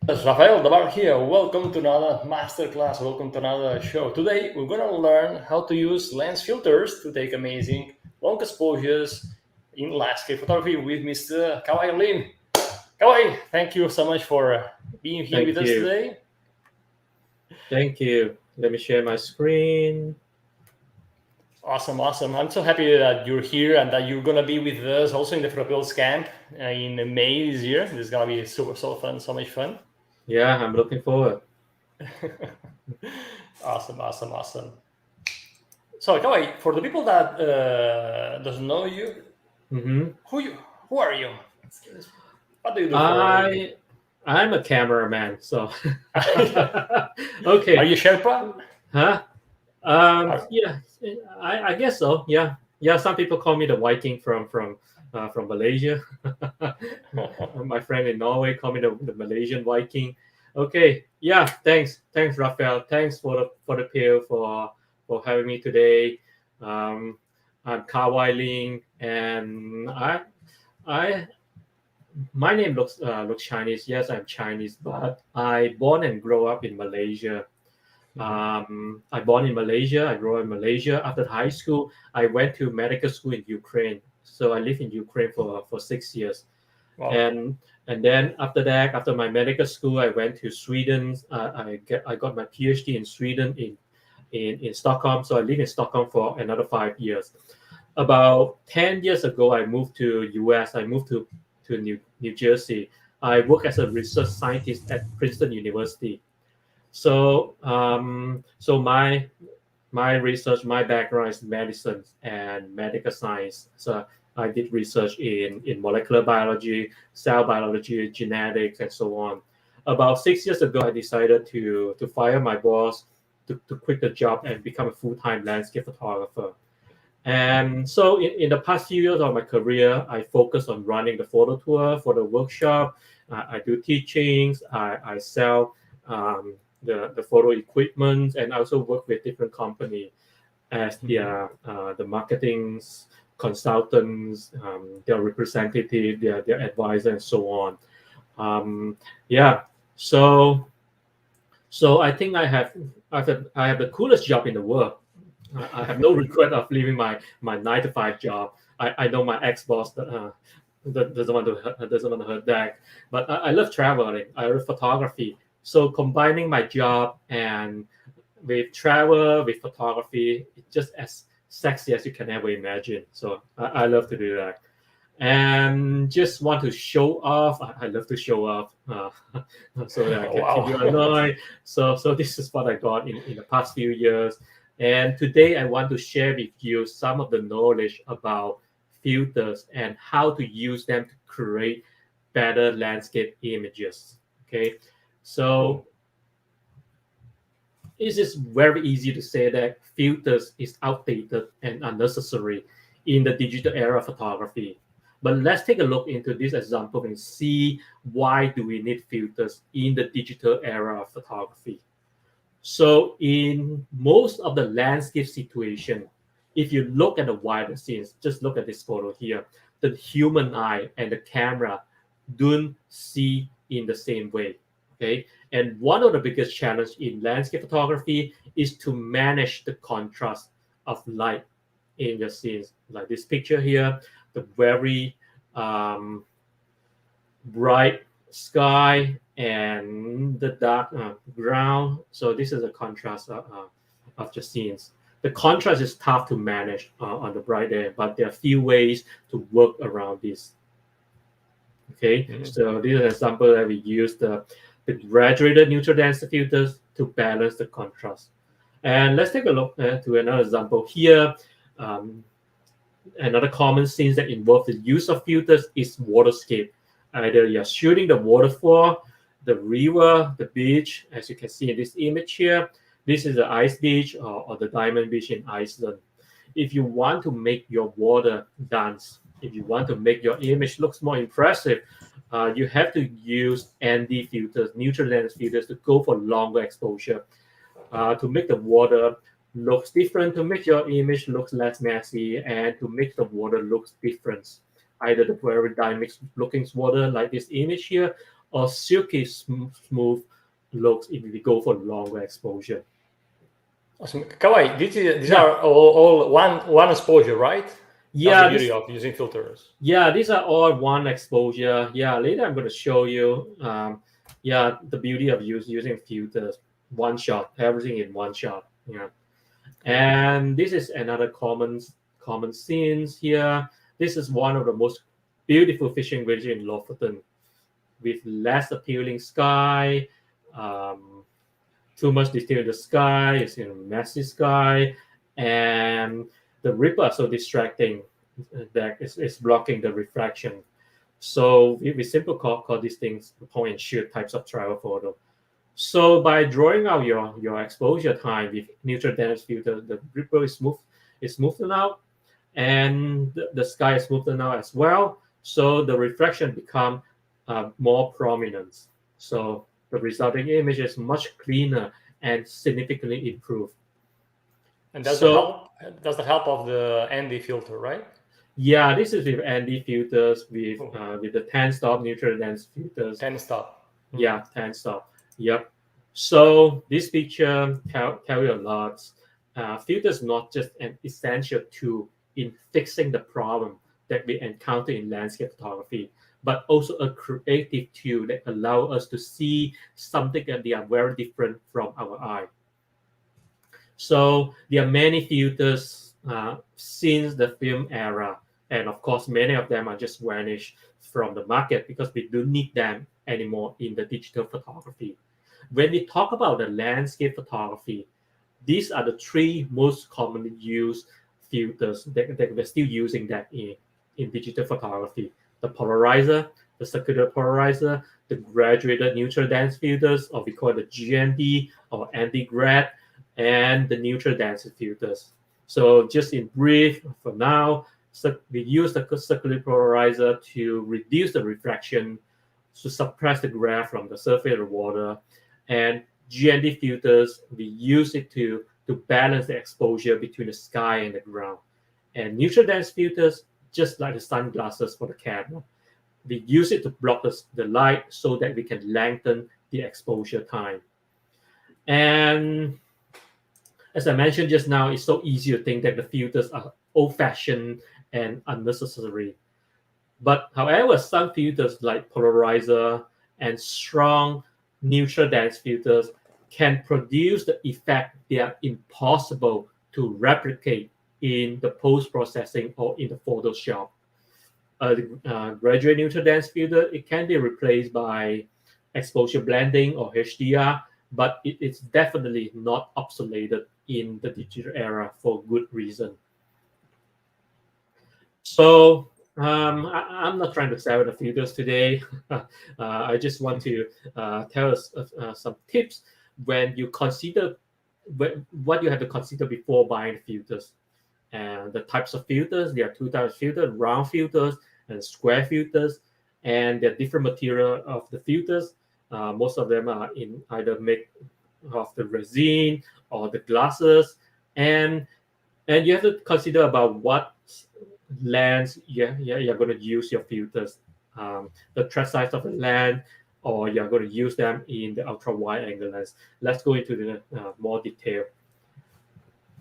Yes, Rafael Dabar here. Welcome to another masterclass. Welcome to another show. Today, we're going to learn how to use lens filters to take amazing long exposures in landscape photography with Mr. Kah-Wai Lin. Kah-Wai, thank you so much for being here with Thank us you. today. Thank you. Let me share my screen. Awesome, awesome. I'm so happy that you're here and that you're going to be with us also in the Philippines camp in May this year. This is going to be super, so fun, so much fun. Yeah, I'm looking forward. Awesome, awesome, awesome. So, Kawai, for the people that doesn't know you, hmm who you, who are you? What do you do for a living? I I'm a cameraman, so Are okay. you Sherpa? Huh? Are, Yeah, I guess so. Yeah, yeah. Some people call me the Viking from Malaysia. My friend in Norway call me the Malaysian Viking. Okay, yeah. Thanks, Raphael. Thanks for the pair for having me today. Um, I'm Kah-Wai Lin, and I my name looks Chinese. Yes, I'm Chinese, but I born and grow up in Malaysia. Mhm. I born in Malaysia. I grew up in Malaysia. After high school, I went to medical school in Ukraine. So I lived in Ukraine for 6 years, Wow. and and then after that, after my medical school, I went to Sweden. I got my PhD in Sweden in Stockholm. So I lived in Stockholm for another 5 years. About 10 years ago, I moved to US. I moved to New Jersey. I work as a research scientist at Princeton University. So my research, my background is medicine and medical science. So I did research in molecular biology, cell biology, genetics, and so on. About 6 years ago, I decided to fire my boss, to quit the job and become a full-time landscape photographer. And so in the past few years of my career, I focus on running the photo tour for the workshop. I do teachings. I sell the photo equipment, and I also work with different companies as Mhm. the marketing consultants, their representative, their advisor, and so on. Yeah. So I think I have the coolest job in the world. I have no regret of leaving my 9 to 5 job. I know my ex boss doesn't want to hurt that, but I love traveling. I love photography. So combining my job and with travel with photography, it's just as sexy as you can ever imagine. So I love to do that. And just want to show off. I love to show off so that I can keep you Wow. annoyed. So this is what I got in the past few years. And today I want to share with you some of the knowledge about filters and how to use them to create better landscape images. Okay, so Cool. it is very easy to say that filters is outdated and unnecessary in the digital era of photography. But let's take a look into this example and see why do we need filters in the digital era of photography. So in most of the landscape situation, if you look at the wider scenes, just look at this photo here, the human eye and the camera don't see in the same way. Okay. And one of the biggest challenge in landscape photography is to manage the contrast of light in the scenes. Like this picture here, the very um, bright sky and the dark ground. So this is a contrast of the scenes. The contrast is tough to manage on the bright day, but there are few ways to work around this. Okay, Mhm. so this is an example that we use the graduated neutral density filters to balance the contrast. And let's take a look to another example here. Um, Another common scenes that involve the use of filters is waterscape. Either you're shooting the waterfall, the river, the beach, as you can see in this image here. This is the ice beach or the diamond beach in Iceland. If you want to make your water dance, if you want to make your image looks more impressive, you have to use ND filters, neutral lens filters, to go for longer exposure to make the water looks different, to make your image looks less messy, and to make the water looks different. Either the very dynamic looking water like this image here, or silky smooth looks if we go for longer exposure. Awesome. Kah-Wai, these are all one exposure, right? Yeah, that's the beauty of using filters. Yeah, these are all one exposure. Yeah, later I'm going to show you. The beauty of using filters, one shot, everything in one shot. Yeah, and this is another common scenes here. This is one of the most beautiful fishing villages in Lofoten, with less appealing sky, too much detail in the sky. It's in a messy sky, and the ripple are so distracting that it's blocking the refraction. So we simply call these things point and shoot types of travel photo. So by drawing out your exposure time with neutral density filter, the ripple is smoothed out, and the sky is smoothed out as well. So the reflection become more prominent. So the resulting image is much cleaner and significantly improved. And that's the help of the ND filter, right? Yeah, this is with ND filters with the 10 stop neutral dense filters. 10 stop. Yeah, 10 stop. Yep. So this picture tell you a lot. Filters not just an essential tool in fixing the problem that we encounter in landscape photography, but also a creative tool that allow us to see something that they are very different from our eye. So there are many filters since the film era, and of course many of them are just vanished from the market because we don't need them anymore in the digital photography. When we talk about the landscape photography, these are the three most commonly used filters that we're still using that in digital photography: the polarizer, the circular polarizer, the graduated neutral dense filters, or we call it the GND or anti-grad, and the neutral density filters. So just in brief, for now, we use the circular polarizer to reduce the refraction, to suppress the glare from the surface of the water, and GND filters, we use it to balance the exposure between the sky and the ground. And neutral dense filters, just like the sunglasses for the camera, we use it to block the light so that we can lengthen the exposure time. And as I mentioned just now, it's so easy to think that the filters are old-fashioned and unnecessary. But however, some filters like polarizer and strong neutral dense filters can produce the effect they are impossible to replicate in the post-processing or in the Photoshop. Graduate neutral dense filter, it can be replaced by exposure blending or HDR, but it's definitely not obsoleted in the digital era for good reason. So I'm not trying to sell the filters today. I just want to tell us some tips when you consider what you have to consider before buying filters. And the types of filters, there are two types of filters: round filters and square filters. And there are different material of the filters. Most of them are in either made of the resin or the glasses. And you have to consider about what lens you're going to use your filters, the thread size of the lens, or you're going to use them in the ultra wide angle lens. Let's go into the more detail.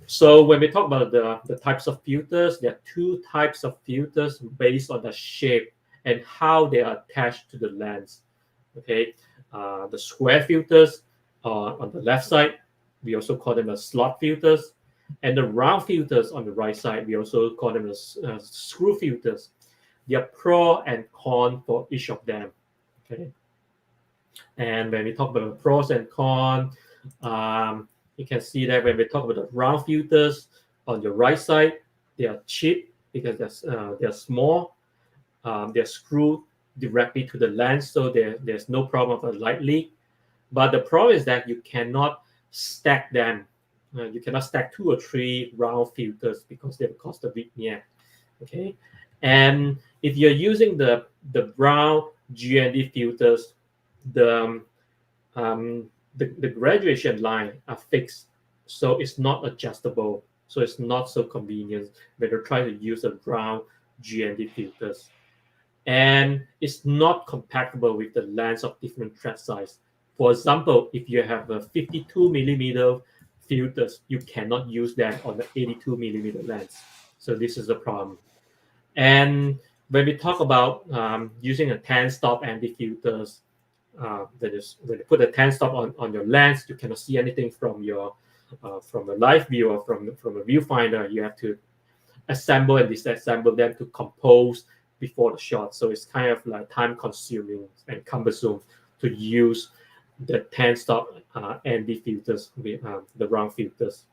So when we talk about the types of filters, there are two types of filters based on the shape and how they are attached to the lens. Okay, the square filters on the left side, we also call them the slot filters. And the round filters on the right side, we also call them as screw filters. There are pro and con for each of them. Okay. And when we talk about the pros and cons, you can see that when we talk about the round filters on the right side, they are cheap because they're small. They're screwed directly to the lens, so there's no problem of a light leak. But the problem is that you cannot stack them. You cannot stack 2 or 3 round filters because they cost a bit more. Okay, and if you're using the round GND filters, the graduation line are fixed, so it's not adjustable. So it's not so convenient when you're trying to use the round GND filters. and it's not compatible with the lens of different thread size. For example, if you have a 52 millimeter filters, you cannot use that on the 82 millimeter lens. So this is a problem. And when we talk about using a 10 stop anti-filters, that is, when you put a 10 stop on your lens, you cannot see anything from a live view or from a viewfinder. You have to assemble and disassemble them to compose before the shot. So it's kind of like time consuming and cumbersome to use the 10 stop ND filters with the round filters.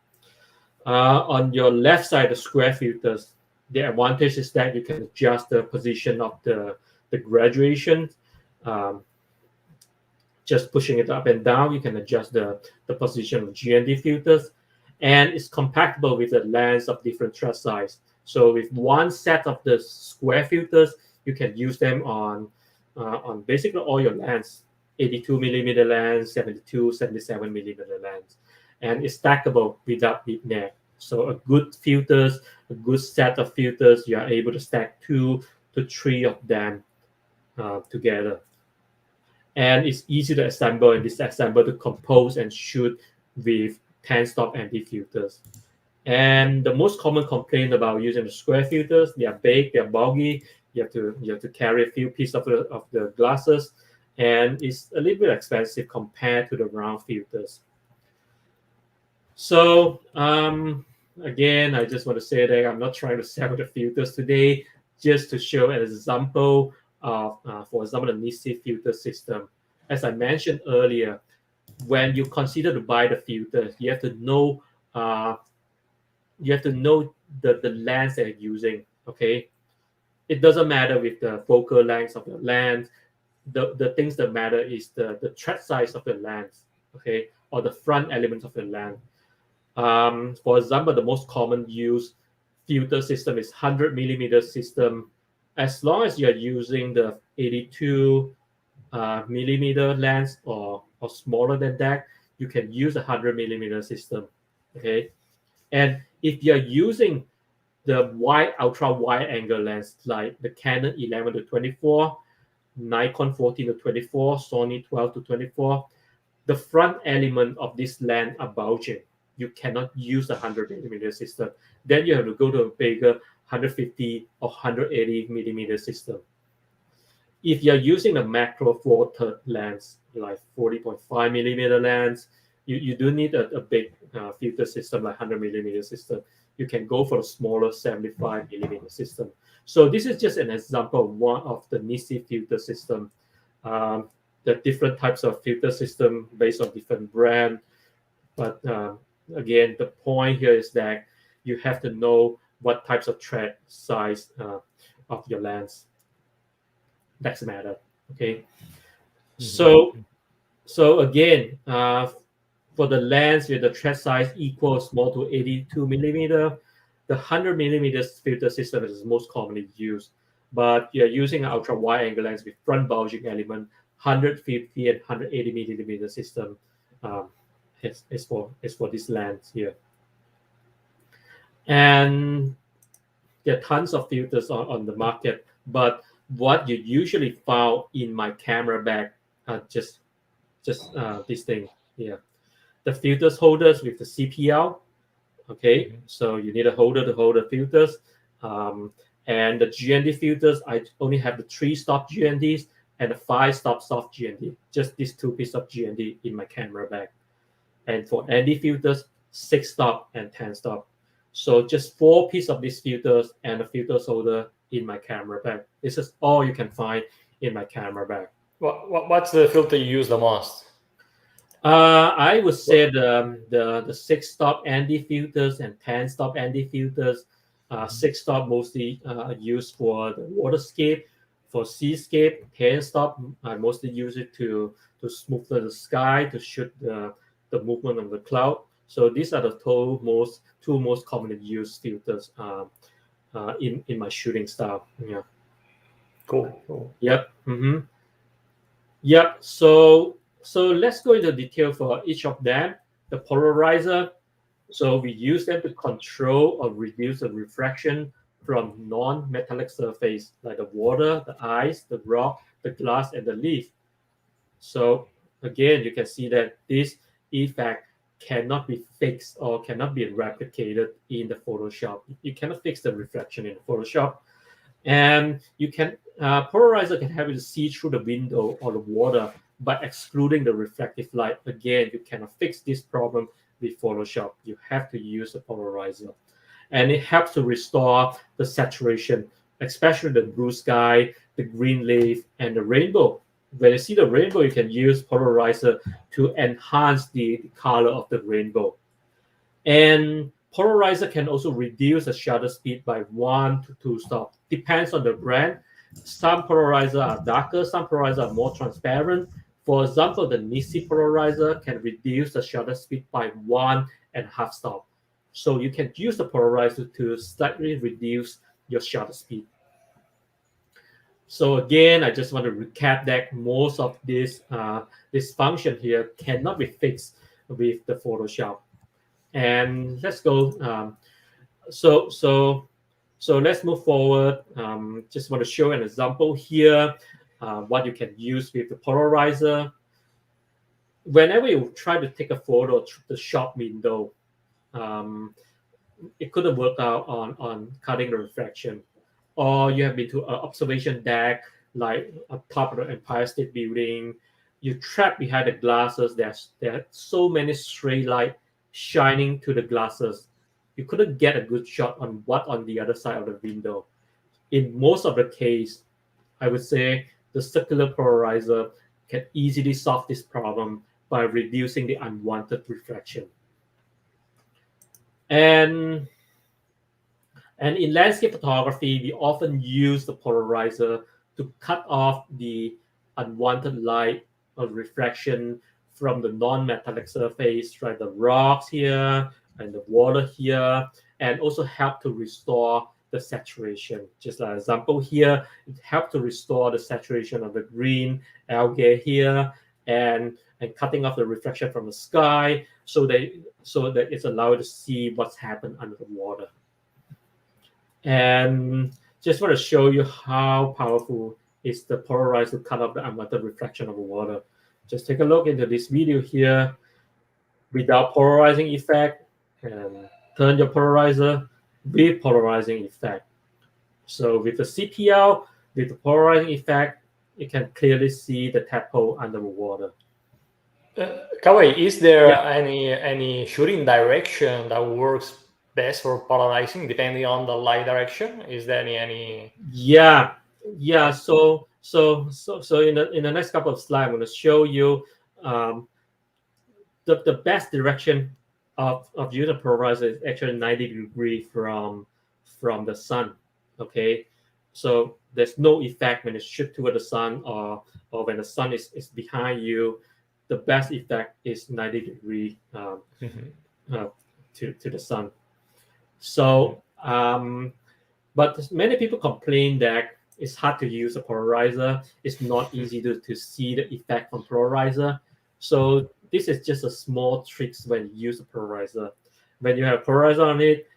On your left side, the square filters, the advantage is that you can adjust the position of the graduation. Just pushing it up and down, you can adjust the position of GND filters, and it's compatible with the lens of different thread size. So with one set of the square filters, you can use them on basically all your lens, 82 millimeter lens, 72, 77 millimeter lens, and it's stackable without bit neck. So a good filters, a good set of filters, you are able to stack 2 to 3 of them together. And it's easy to assemble and disassemble to compose and shoot with 10 stop anti-filters. And the most common complaint about using the square filters, they are big, they are bulky. You have to carry a few pieces of the glasses, and it's a little bit expensive compared to the round filters. So again, I just want to say that I'm not trying to sell the filters today, just to show an example of, for example, the Nisi filter system. As I mentioned earlier, when you consider to buy the filter, you have to know the lens that you're using. Okay, it doesn't matter with the focal length of the lens. The things that matter is the thread size of the lens. Okay, or the front elements of the lens. For example, the most common used filter system is 100 millimeter system. As long as you're using the 82 millimeter lens or smaller than that, you can use a 100 millimeter system. Okay, and if you're using the ultra wide angle lens like the Canon 11 to 24, Nikon 14 to 24, Sony 12 to 24, the front element of this lens are bulging. You cannot use a 100 millimeter system. Then you have to go to a bigger 150 or 180 millimeter system. If you're using a macro four third lens, like 40.5 millimeter lens, you do need a big filter system like 100 millimeter system. You can go for a smaller 75 millimeter system. So this is just an example of one of the Nisi filter system. The different types of filter system based on different brand. But again, the point here is that you have to know what types of thread size of your lens. That's the matter. Okay. Mm-hmm. So again, for the lens with the thread size equals small to 82 millimeter, the 100 millimeter filter system is most commonly used. But you're using an ultra wide angle lens with front bulging element, 150 and 180 millimeter system is for this lens here. And there are tons of filters on the market, but what you usually found in my camera bag are just this thing here. The filters holders with the CPL. Okay, mm-hmm. So you need a holder to hold the filters. And the GND filters, I only have the 3-stop GNDs and the 5-stop soft GND. Just these 2 pieces of GND in my camera bag. And for ND filters, 6-stop and 10-stop. So just 4 pieces of these filters and a filter holder in my camera bag. This is all you can find in my camera bag. What's the filter you use the most? I would say the 6-stop ND filters and 10-stop ND filters. 6-stop mostly used for the waterscape, for seascape. 10-stop I mostly use it to smooth the sky, to shoot the movement of the cloud. So these are the 2 most commonly used filters in my shooting style. Yeah. Cool. Yep. Mm-hmm. Yep. So let's go into detail for each of them. The polarizer. So we use them to control or reduce the refraction from non-metallic surface like the water, the ice, the rock, the glass, and the leaf. So again, you can see that this effect cannot be fixed or cannot be replicated in the Photoshop. You cannot fix the reflection in Photoshop. And you can polarizer can help you to see through the window or the water by excluding the reflective light. Again, you cannot fix this problem with Photoshop. You have to use the polarizer. And it helps to restore the saturation, especially the blue sky, the green leaf, and the rainbow. When you see the rainbow, you can use polarizer to enhance the color of the rainbow. And polarizer can also reduce the shutter speed by 1 to 2 stops. Depends on the brand. Some polarizer are darker, some polarizer are more transparent. For example, the Nisi polarizer can reduce the shutter speed by 1.5 stop. So you can use the polarizer to slightly reduce your shutter speed. So again, I just want to recap that most of this function here cannot be fixed with the Photoshop. And let's go. So let's move forward. Just want to show an example here. What you can use with the polarizer. Whenever you try to take a photo through the shop window, it couldn't work out on cutting the reflection. Or you have been to an observation deck, like on top of the Empire State Building. You trap behind the glasses. There are so many stray light shining to the glasses. You couldn't get a good shot on what on the other side of the window. In most of the case, I would say the circular polarizer can easily solve this problem by reducing the unwanted reflection. And in landscape photography, we often use the polarizer to cut off the unwanted light or refraction from the non-metallic surface, like the rocks here and the water here, and also help to restore the saturation. Just like an example here, it helps to restore the saturation of the green algae here, and cutting off the reflection from the sky, so that it's allowed to see what's happened under the water. And just want to show you how powerful is the polarizer to cut off the unwanted reflection of the water. Just take a look into this video here. Without polarizing effect, and turn your polarizer with polarizing effect. So with the CPL, with the polarizing effect, you can clearly see the tadpole under the water. Kah-Wai, is there any shooting direction that works best for polarizing depending on the light direction? Is there any? Yeah. So in the next couple of slides, I'm going to show you the best direction of using polarizer is actually 90 degrees from the sun. Okay, so there's no effect when you shoot toward the sun or when the sun is behind you. The best effect is 90 degrees to the sun. So, but many people complain that it's hard to use a polarizer. It's not easy to see the effect from polarizer. So this is just a small tricks when you use a polarizer. When you have a polarizer on it,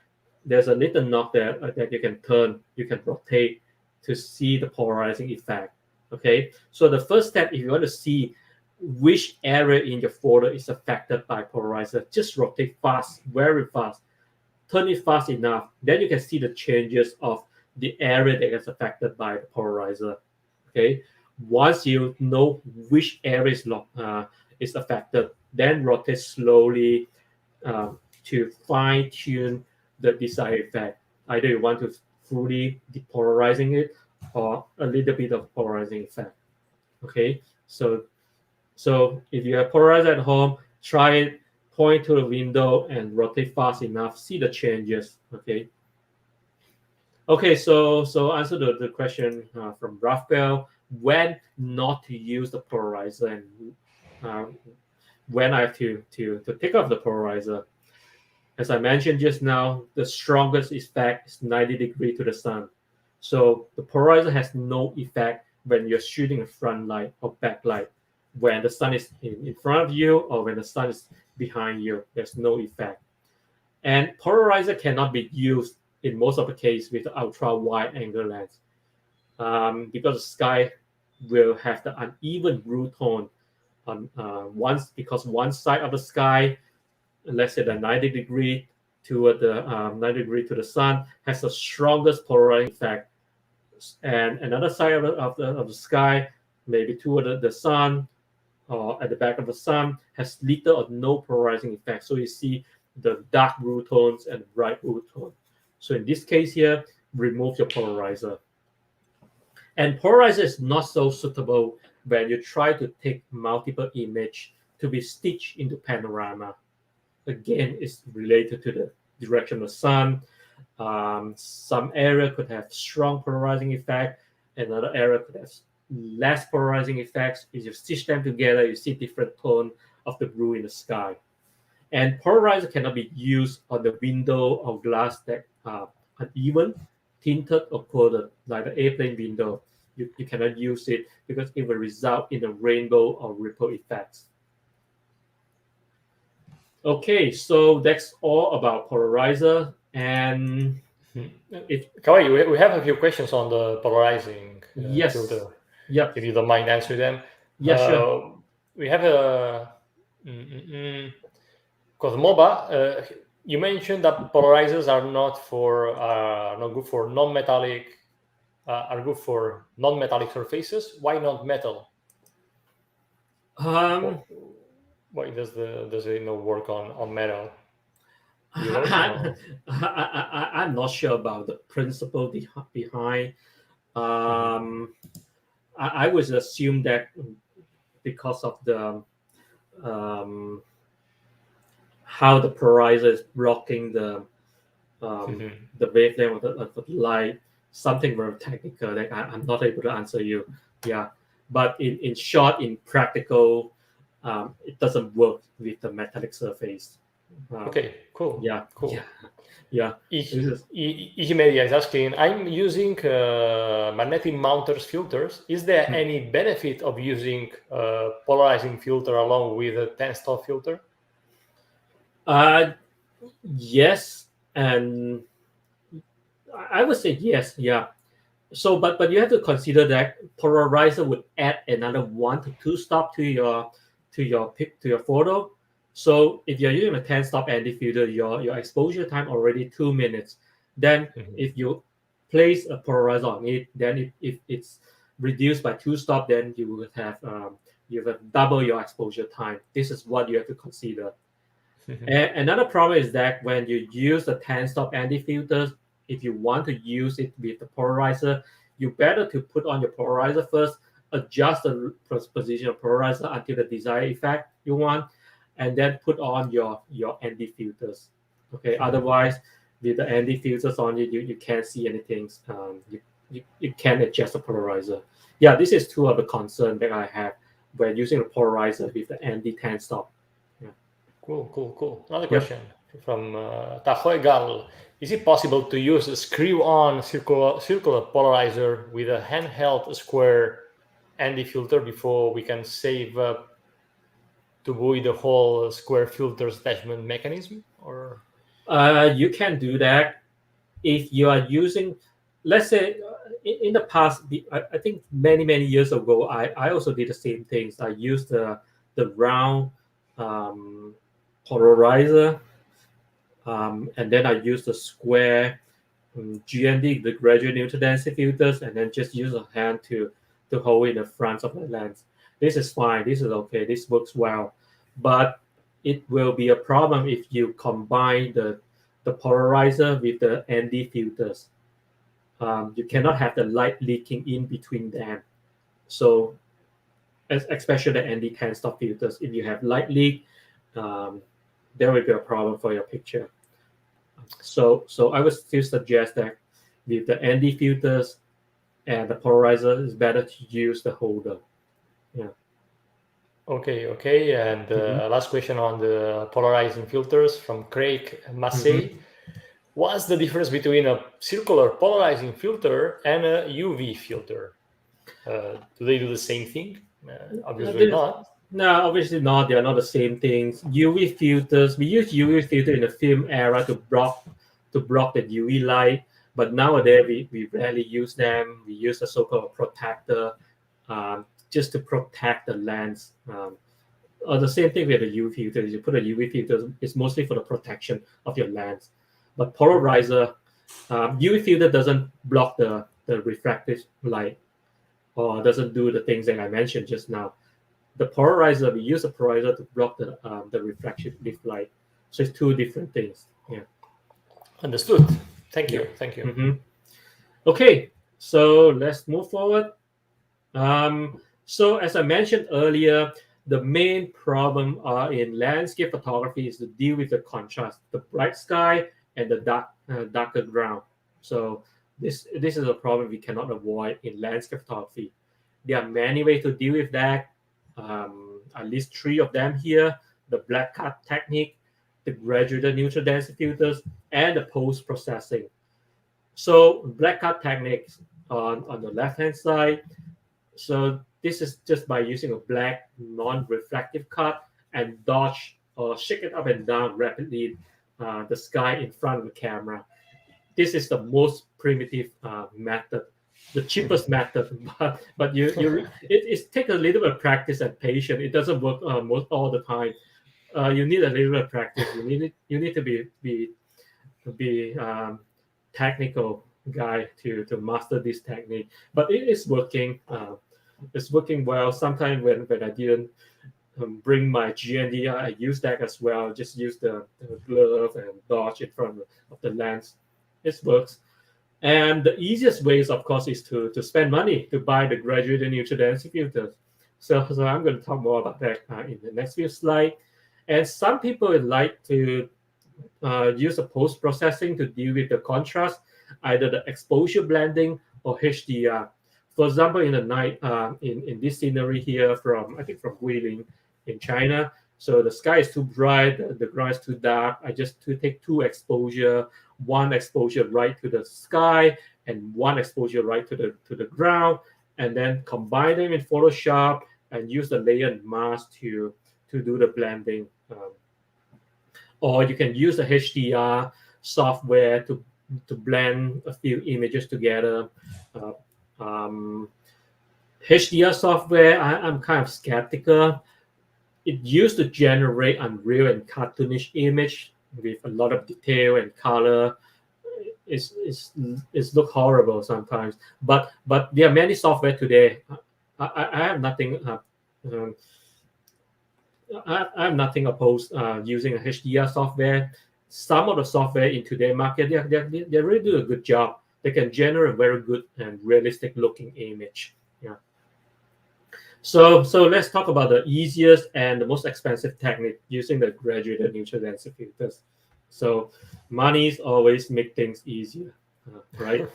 there's a little knob there that you can turn, you can rotate to see the polarizing effect. Okay, so the first step, if you want to see which area in your photo is affected by polarizer, just rotate fast, very fast. Turn it fast enough, then you can see the changes of the area that is affected by the polarizer. Okay, once you know which area is affected, then rotate slowly to fine tune the desired effect. Either you want to fully depolarizing it or a little bit of polarizing effect. Okay, so if you have polarizer at home, try it. Point to the window and rotate fast enough. See the changes. Okay. So answer the question from Raphael: when not to use the polarizer and when I have to take off the polarizer. As I mentioned just now, the strongest effect is 90 degrees to the sun. So the polarizer has no effect when you're shooting a front light or back light. When the sun is in front of you or when the sun is behind you, there's no effect. And polarizer cannot be used in most of the case with the ultra wide angle lens, because the sky will have the uneven blue tone on because one side of the sky, let's say the 90 degree toward the 90 degree to the sun, has the strongest polarizing effect, and another side of the sky, maybe toward the sun or at the back of the sun, has little or no polarizing effect. So you see the dark blue tones and bright blue tone. So in this case here, remove your polarizer. And polarizer is not so suitable when you try to take multiple image to be stitched into panorama. Again, it's related to the direction of the sun. Some area could have strong polarizing effect, another area could have less polarizing effects. If you stitch them together, you see different tone of the blue in the sky. And polarizer cannot be used on the window or glass that are uneven, tinted, or coded, like the airplane window. You cannot use it because it will result in a rainbow or ripple effects. Okay, so that's all about polarizer. And Kah-Wai, we have a few questions on the polarizing yes, filter. yeah, If you don't mind answering them. yeah, sure. We have a Cosmoba. You mentioned that polarizers are not good for non-metallic. Are good for non-metallic surfaces. Why not metal? Why does it not work on metal? You know? I'm not sure about the principle behind. I would assume that because of the how the polarizer is blocking the wavelength of the light, something very technical that I'm not able to answer you. Yeah, but in short, in practical, it doesn't work with the metallic surface. Okay, cool. Yeah, cool. Yeah. Easy Media is asking, I'm using magnetic mounters filters. Is there any benefit of using polarizing filter along with a 10-stop filter? Yes, and I would say yes. Yeah. So, but you have to consider that polarizer would add another 1 to 2 stop to your photo. So if you're using a 10-stop ND filter, your exposure time already 2 minutes. Then if you place a polarizer on it, then if it's reduced by 2 stop, then you will have double your exposure time. This is what you have to consider. And another problem is that when you use the 10-stop ND filters, if you want to use it with the polarizer, you better to put on your polarizer first, adjust the position of polarizer until the desired effect you want, and then put on your ND filters. Okay, otherwise with the ND filters on it, you can't see anything. You can't adjust the polarizer. Yeah, this is two of the concerns that I have when using the polarizer with the ND 10-stop. Yeah. Cool. Another question from Tahoegal. Is it possible to use a screw-on circular polarizer with a handheld square ND filter before we can save up to buoy the whole square filter attachment mechanism? Or you can do that if you are using, let's say, in the past, I think many years ago, I also did the same things. I used the round polarizer, and then I used the square GND, the graduate neutral density filters, and then just use a hand to hold in the front of the lens. This is fine. This is okay. This works well, but it will be a problem if you combine the polarizer with the ND filters. You cannot have the light leaking in between them. So, especially the ND 10-stop filters, if you have light leak, there will be a problem for your picture. So I would still suggest that with the ND filters and the polarizer, it's better to use the holder. Yeah. Okay. And last question on the polarizing filters from Craig Massey. What's the difference between a circular polarizing filter and a UV filter? Do they do the same thing? Obviously not. No, obviously not. They are not the same things. UV filters, we use UV filter in the film era to to block the UV light. But nowadays we rarely use them. We use the so-called protector just to protect the lens. Or the same thing with the UV filters. You put a UV filter, it's mostly for the protection of your lens. But polarizer, UV filter doesn't block the refractive light or doesn't do the things that I mentioned just now. The polarizer, we use a polarizer to block the refractive light. So it's two different things. Yeah. Understood. Thank you. Thank you. Mm-hmm. Okay, so let's move forward. So as I mentioned earlier, the main problem in landscape photography is to deal with the contrast, the bright sky and the darker ground. So this is a problem we cannot avoid in landscape photography. There are many ways to deal with that. At least 3 of them here: the black cut technique, the graduated neutral density filters, and the post processing. So black cut techniques on the left hand side. So this is just by using a black non-reflective cut and dodge or shake it up and down rapidly the sky in front of the camera. This is the most primitive method, the cheapest method, but it takes a little bit of practice and patience. It doesn't work most all the time. You need a little bit of practice. You need to be technical guy to master this technique. But it is working. It's working well. Sometimes when I didn't bring my GND, I use that as well. Just use the glove and dodge in front of the lens. It works. And the easiest ways, of course, is to spend money to buy the graduated neutral density filters. So I'm going to talk more about that in the next few slides. And some people would like to use a post-processing to deal with the contrast, either the exposure blending or HDR. For example, in the night, in this scenery here from Kah-Wai Lin in China. So the sky is too bright, the ground is too dark. I just take 2 exposure, 1 exposure right to the sky and 1 exposure right to the ground, and then combine them in Photoshop and use the layer and mask to do the blending. Or you can use the HDR software to blend a few images together. HDR software, I'm kind of skeptical. It used to generate unreal and cartoonish image with a lot of detail and color. It's look horrible sometimes. But there are many software today. I have nothing. I have nothing opposed using a HDR software. Some of the software in today's market, they really do a good job. They can generate a very good and realistic looking image. Yeah. So let's talk about the easiest and the most expensive technique using the graduated neutral density filters. So money always make things easier, right?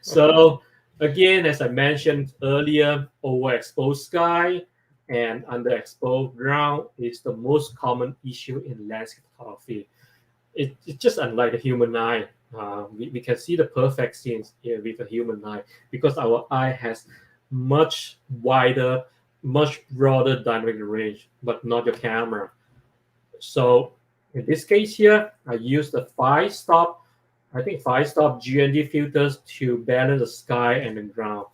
So again, as I mentioned earlier, overexposed sky and underexposed ground is the most common issue in landscape photography. It's just unlike the human eye. We can see the perfect scenes here with a human eye because our eye has much wider, much broader dynamic range, but not your camera. So in this case here, I use the 5-stop GND filters to balance the sky and the ground.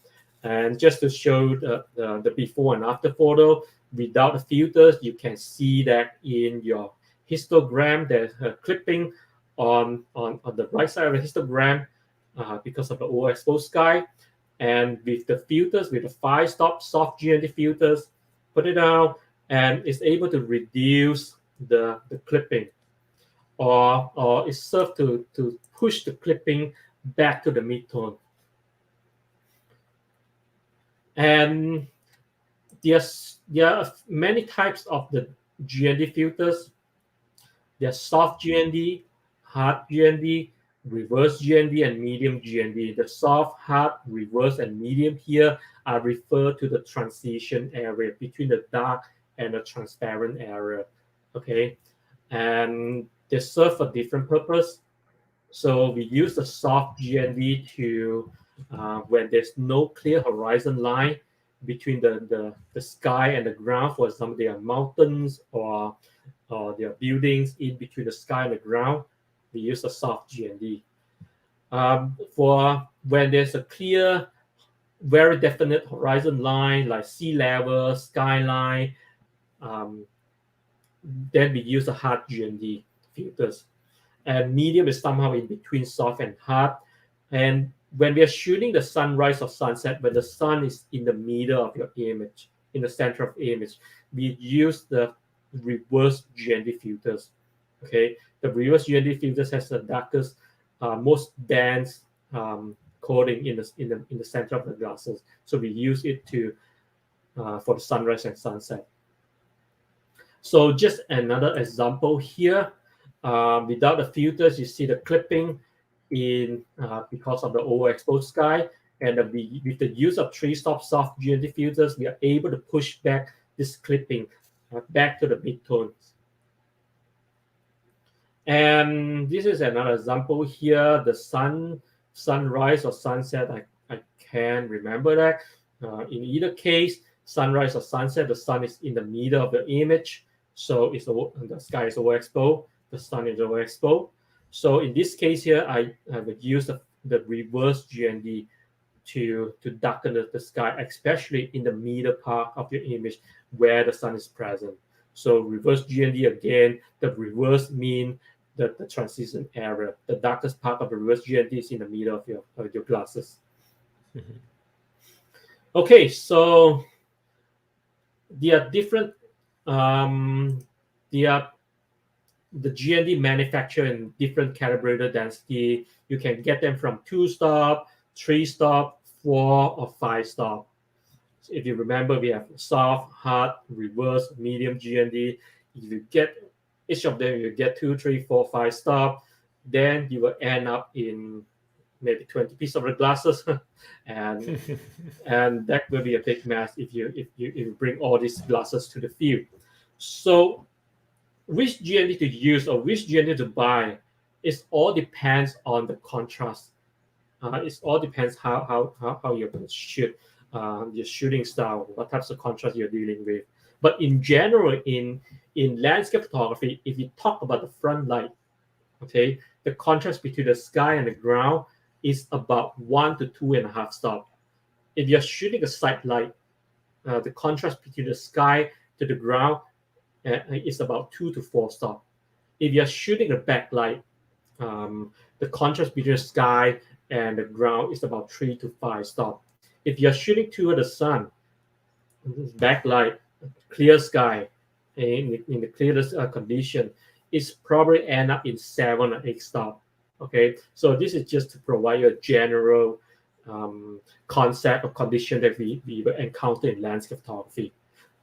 And just to show the before and after photo, without the filters, you can see that in your histogram, there's a clipping on the right side of the histogram because of the overexposed sky. And with the filters, with the 5-stop soft GND filters, put it down, and it's able to reduce the clipping, or it serves to push the clipping back to the midtone. And there are many types of the GND filters. There's soft GND, hard GND, reverse GND, and medium GND. The soft, hard, reverse, and medium here are referred to the transition area between the dark and the transparent area. Okay, and they serve a different purpose. So we use the soft GND to when there's no clear horizon line between the sky and the ground. For example, there are mountains or there are buildings in between the sky and the ground. we use a soft GND. For when there's a clear, very definite horizon line like sea level, skyline, then we use a hard GND filters. And medium is somehow in between soft and hard. And when we are shooting the sunrise or sunset, when the sun is in the middle of your image, in the center of the image, we use the reverse GND filters. Okay, the reverse GND filters has the darkest, most dense coating in the center of the glasses. So we use it to for the sunrise and sunset. So just another example here. Without the filters, you see the clipping in because of the overexposed sky. And with the use of 3-stop soft GND filters, we are able to push back this clipping back to the midtones. And this is another example here. The sunrise or sunset, I can't remember that. In either case, sunrise or sunset, the sun is in the middle of the image. So the sky is overexposed, the sun is overexposed. So in this case here, I would use the reverse GND to darken the sky, especially in the middle part of your image where the sun is present. So reverse GND again, the reverse mean the transition area. The darkest part of the reverse GND is in the middle of your glasses. Mm-hmm. Okay, so there are different the GND manufactured in different calibrated density. You can get them from 2-stop, 3-stop, 4 or 5-stop. So if you remember, we have soft, hard, reverse, medium GND. If you get each of them, you get 2, 3, 4, 5 stop. Then you will end up in maybe 20 pieces of the glasses, and that will be a big mess if you bring all these glasses to the field. So which GND to use or which GND to buy, it all depends on the contrast. It all depends how you're going to shoot, your shooting style, what types of contrast you're dealing with. But in general, in landscape photography, if you talk about the front light, okay, the contrast between the sky and the ground is about 1 to 2.5 stop. If you're shooting a side light, the contrast between the sky to the ground is about 2 to 4 stop. If you're shooting a backlight, the contrast between the sky and the ground is about 3 to 5 stop. If you're shooting toward the sun, backlight, clear sky, in the clearest condition, it's probably end up in 7 or 8 stop. Okay, so this is just to provide you a general concept of condition that we will encounter in landscape photography.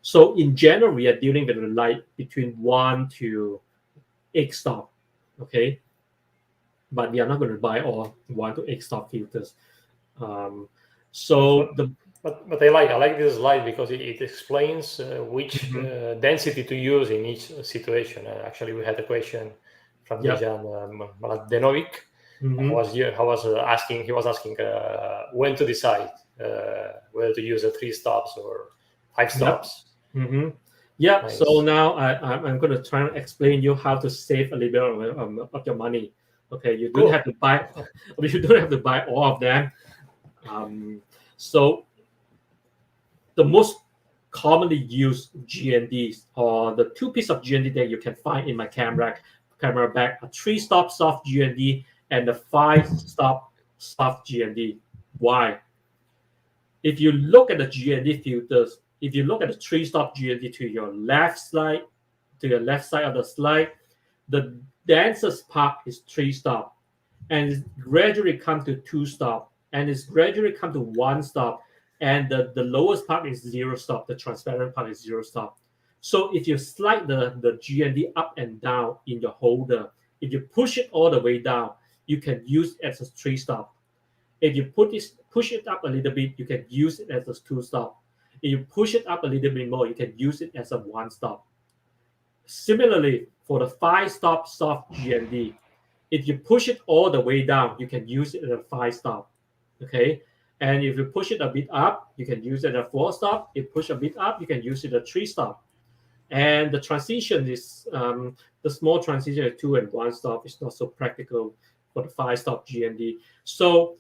So in general, we are dealing with the light between 1 to 8 stop. Okay, but we are not going to buy all 1 to 8 stop filters. But I like this slide because it explains which density to use in each situation. Actually, we had a question from Dejan Mladenovic. He was asking when to decide whether to use a 3 stops or 5 stops. Yeah. Nice. So now I'm going to try and explain you how to save a little bit of your money. Okay, you don't have to buy. You don't have to buy all of them. So the most commonly used GNDs, or the 2 pieces of GND that you can find in my camera bag, a 3-stop soft GND and a 5-stop soft GND. Why? If you look at the GND filters, if you look at the 3-stop GND to your left side of the slide, the densest part is 3-stop, and it gradually come to 2-stop, and it's gradually come to 1-stop, and the lowest part is 0-stop. The transparent part is 0-stop. So if you slide the GND up and down in your holder, if you push it all the way down, you can use it as a 3-stop. If you push it up a little bit, you can use it as a 2-stop. If you push it up a little bit more, you can use it as a 1-stop. Similarly, for the 5-stop soft GND, if you push it all the way down, you can use it as a 5-stop. Okay, and if you push it a bit up, you can use it as a 4-stop. If you push a bit up, you can use it as a 3-stop. And the transition is the small transition of 2 and 1 stop is not so practical for the 5 stop GND. So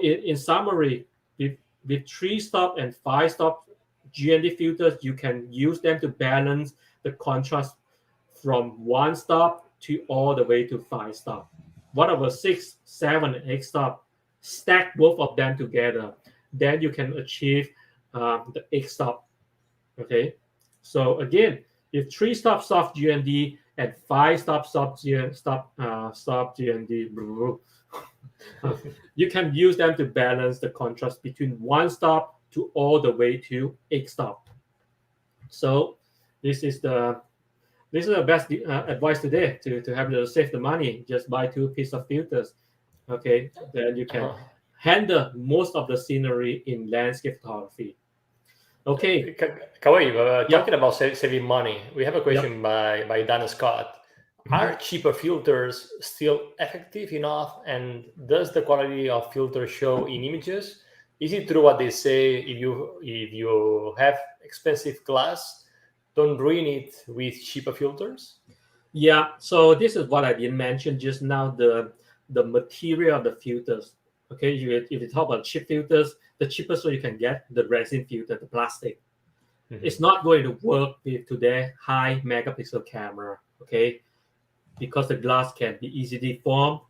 in summary, with 3 stop and 5 stop GND filters, you can use them to balance the contrast from 1 stop to all the way to 5 stop. What about 6, 7, and 8 stop? Stack both of them together, then you can achieve the 8 stop. Okay, so again, if 3 stop soft GND and 5 stop soft GND, you can use them to balance the contrast between 1 stop to all the way to 8 stop. So this is the best advice today to have to save the money. Just buy 2 pieces of filters. Okay, then you can handle most of the scenery in landscape photography. Okay. Kah-Wai, talking about saving money, we have a question by Dan Scott. Are cheaper filters still effective enough, and does the quality of filter show in images? Is it true what they say, if you have expensive glass, don't ruin it with cheaper filters? Yeah, so this is what I didn't mention just now, the material of the filters. Okay, if you talk about cheap filters, the cheapest one you can get, the resin filter, the plastic. It's not going to work with today's high megapixel camera. Okay, because the glass can be easily deformed.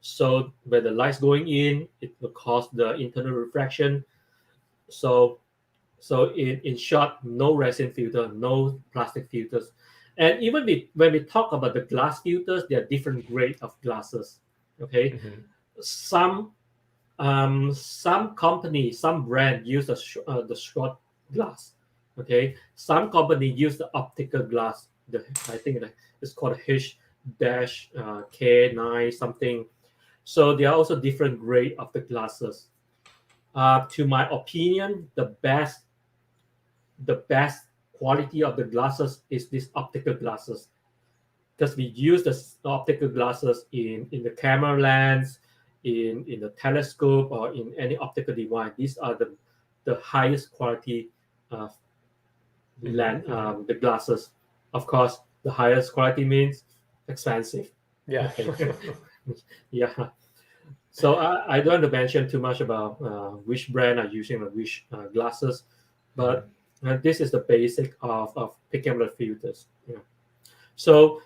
So when the light's going in, it will cause the internal refraction. So in short, no resin filter, no plastic filters. And even when we talk about the glass filters, there are different grades of glasses. Okay, some company, some brand use the short glass. Okay, some company use the optical glass. I think it's called H-K9 something. So there are also different grade of the glasses. To my opinion, the best quality of the glasses is these optical glasses, because we use the optical glasses in the camera lens, in the telescope, or in any optical device. These are the highest quality the glasses. Of course, the highest quality means expensive. Yeah. Okay. Yeah. So I don't want to mention too much about which brand are using which glasses, but this is the basic of picking up the filters. Yeah. So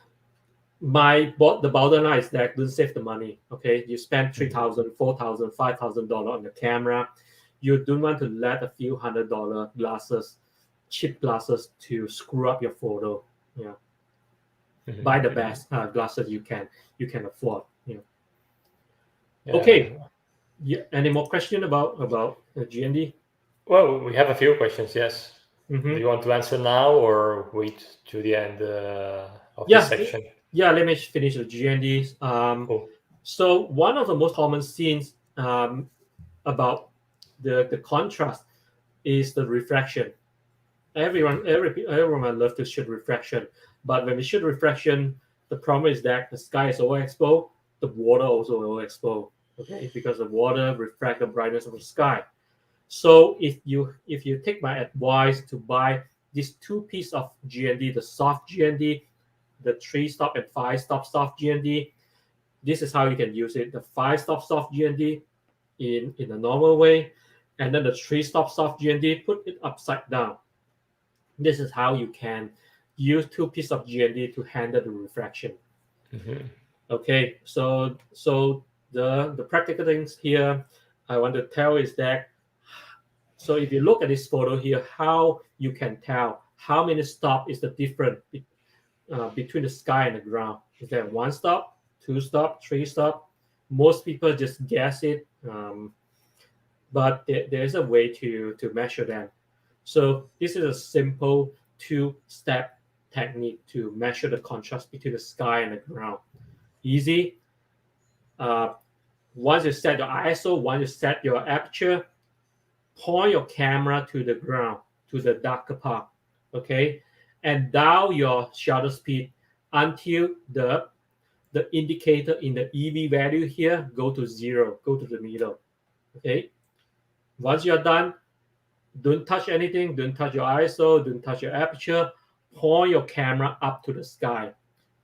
the bottom line is that don't save the money. Okay, you spend $3,000, $4,000, $5,000 on the camera. You don't want to let a few $100 glasses, cheap glasses, to screw up your photo. Yeah, buy the best glasses you can afford. Yeah. Okay. Yeah. Any more question about GND? Well, we have a few questions. Yes. Do you want to answer now or wait to the end of this section? Yeah, let me finish the GNDs. Cool. So one of the most common scenes about the contrast is the refraction. Everyone loves to shoot refraction, but when we shoot refraction, the problem is that the sky is overexposed, the water also overexposed. Okay, because the water reflects the brightness of the sky. So if you take my advice to buy these 2 pieces of GND, the soft GND, the 3 stop and 5 stop soft GND, this is how you can use it. The 5 stop soft GND in a normal way, and then the 3 stop soft GND, put it upside down. This is how you can use 2 pieces of GND to handle the refraction. Okay, so the practical things here I want to tell is that, so if you look at this photo here, how you can tell how many stops is the difference between the sky and the ground. Is there 1 stop, 2 stop, 3 stop? Most people just guess it, but there is a way to measure them. So this is a simple 2-step technique to measure the contrast between the sky and the ground. Easy. Once you set your ISO, once you set your aperture, point your camera to the ground, to the darker part, okay, and dial your shutter speed until the indicator in the EV value here go to 0, go to the middle. Okay, once you're done, Don't touch anything. Don't touch your ISO. Don't touch your aperture. Point your camera up to the sky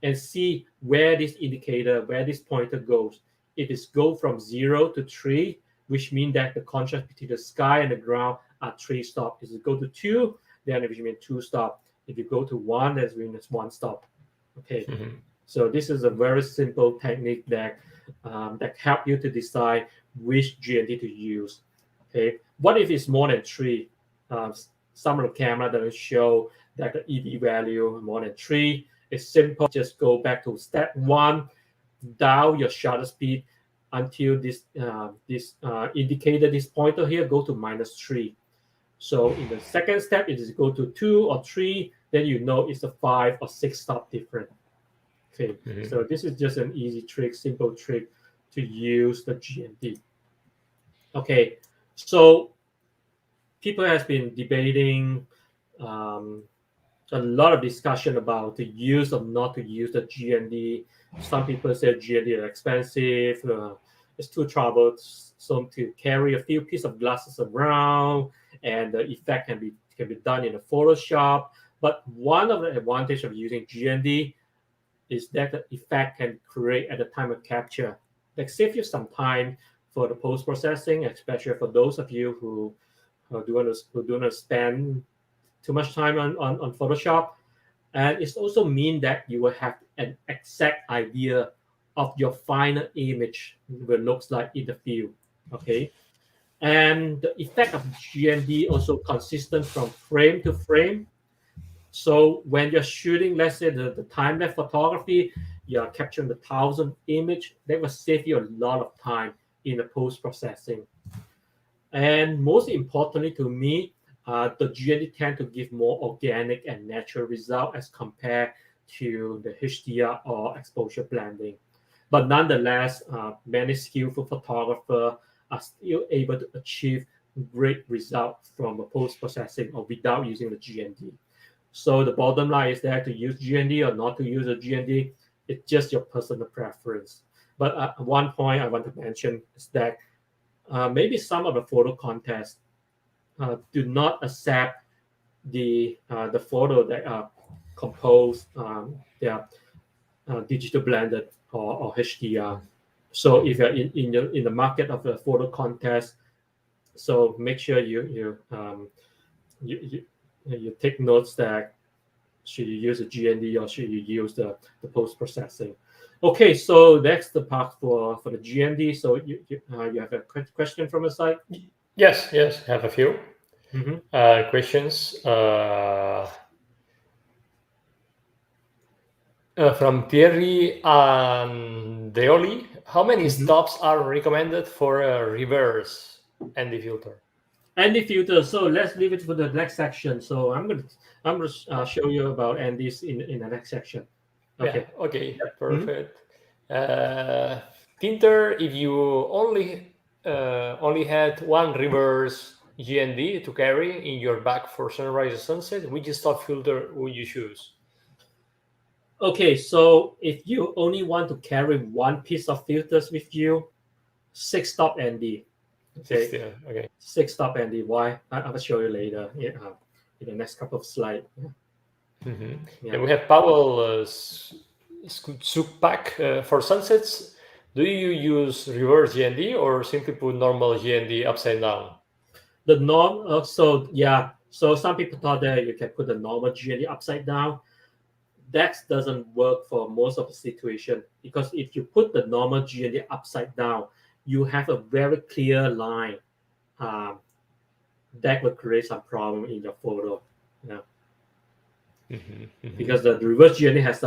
and see where this indicator, where this pointer goes. If it goes from 0 to 3, which means that the contrast between the sky and the ground are 3 stops. If it go to 2, then it means 2 stops. If you go to 1, that means it's 1 stop. Okay. Mm-hmm. So this is a very simple technique that help you to decide which GND to use. Okay. What if it's more than 3? Some of the camera that show that the EV value more than 3. It's simple. Just go back to step 1, dial your shutter speed until this indicator, this pointer here, go to -3. So in the second step, it is go to 2 or 3. Then you know it's a 5 or 6 stop different. Okay, so this is just an easy trick, simple trick to use the GND. Okay, so people has been debating a lot of discussion about the use or not to use the GND. Some people say GND is expensive, it's too troublesome to carry a few pieces of glasses around, and the effect can be done in a Photoshop. But one of the advantages of using GND is that the effect can create at the time of capture. Like save you some time for the post-processing, especially for those of you who do not spend too much time on Photoshop. And it also means that you will have an exact idea of your final image will looks like in the field. Okay. And the effect of GND also consistent from frame to frame. So when you're shooting, let's say the time-lapse photography, you're capturing the 1,000 image, that will save you a lot of time in the post-processing. And most importantly to me, the GND tend to give more organic and natural result as compared to the HDR or exposure blending. But nonetheless, many skillful photographers are still able to achieve great results from the post-processing or without using the GND. So the bottom line is that to use GND or not to use a GND, it's just your personal preference. But one point I want to mention is that maybe some of the photo contests do not accept the photo that are composed, they are digital blended or HDR. So if you're in the market of the photo contest, so make sure you take notes that should you use a GND or should you use the post processing. Okay, so that's the part for the GND. So you have a question from the side? Yes, I have a few questions. From Thierry and Deoli, how many stops are recommended for a reverse ND filter? ND filter. So let's leave it for the next section. So I'm gonna show you about NDs in the next section. Okay. Yeah, okay, perfect. Tinter, if you only had one reverse GND to carry in your bag for sunrise or sunset, which stop filter would you choose? Okay, so if you only want to carry one piece of filters with you, 6 stop ND. Okay. 6 stop ND. Why? I will show you later in the next couple of slides. Yeah. And we have Pavel Sukpak for sunsets. Do you use reverse GND or simply put normal GND upside down? The norm. So some people thought that you can put the normal GND upside down. That doesn't work for most of the situation, because if you put the normal GND upside down, you have a very clear line that would create some problem in your photo. Yeah. Because the reverse GND has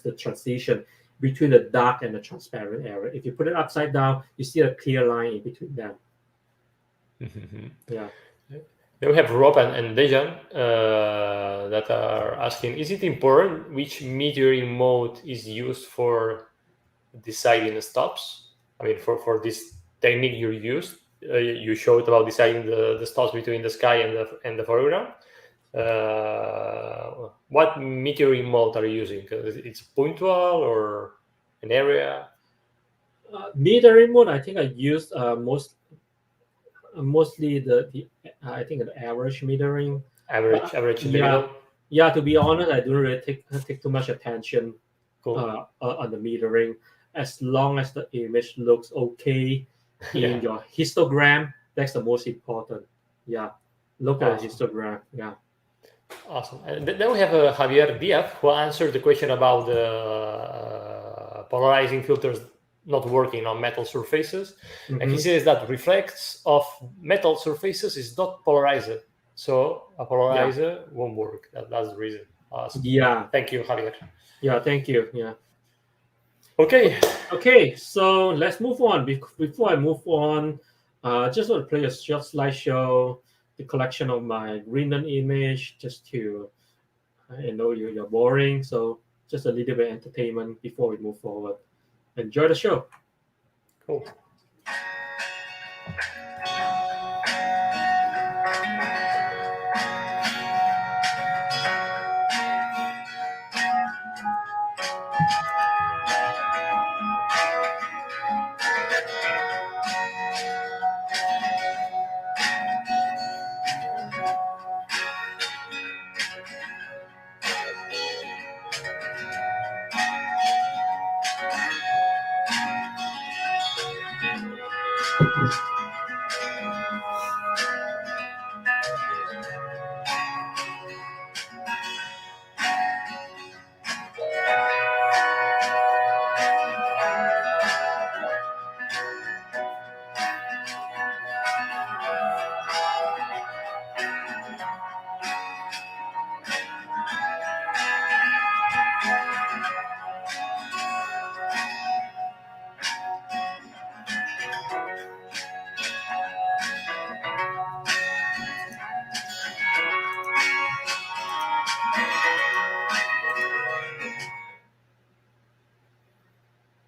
the transition between the dark and the transparent area. If you put it upside down, you see a clear line in between them. Yeah. Then we have Rob and Dejan that are asking, is it important which metering mode is used for deciding the stops? I mean, for this technique you showed about deciding the stops between the sky and the foreground. What metering mode are you using? It's punctual or an area? Metering mode, I think I used mostly the I think the average metering. But Average in the yeah, middle. yeah. To be honest, I don't really take too much attention Cool. on the metering. As long as the image looks okay in Yeah. your histogram, that's the most important. Yeah, look at the Awesome. histogram. Yeah. Awesome. And then we have Javier Diaz who answered the question about the polarizing filters not working on metal surfaces. And he Mm-hmm. says that reflects of metal surfaces is not polarizer. So a Yeah. polarizer won't work. That's the reason. Awesome. Yeah. Thank you, Javier. Yeah. Thank you. Yeah. Okay. Okay. So let's move on. Before I move on, just want to play a short slideshow, the collection of my Greenland image, just to I know you're boring, so just a little bit of entertainment before we move forward. Enjoy the show. Cool.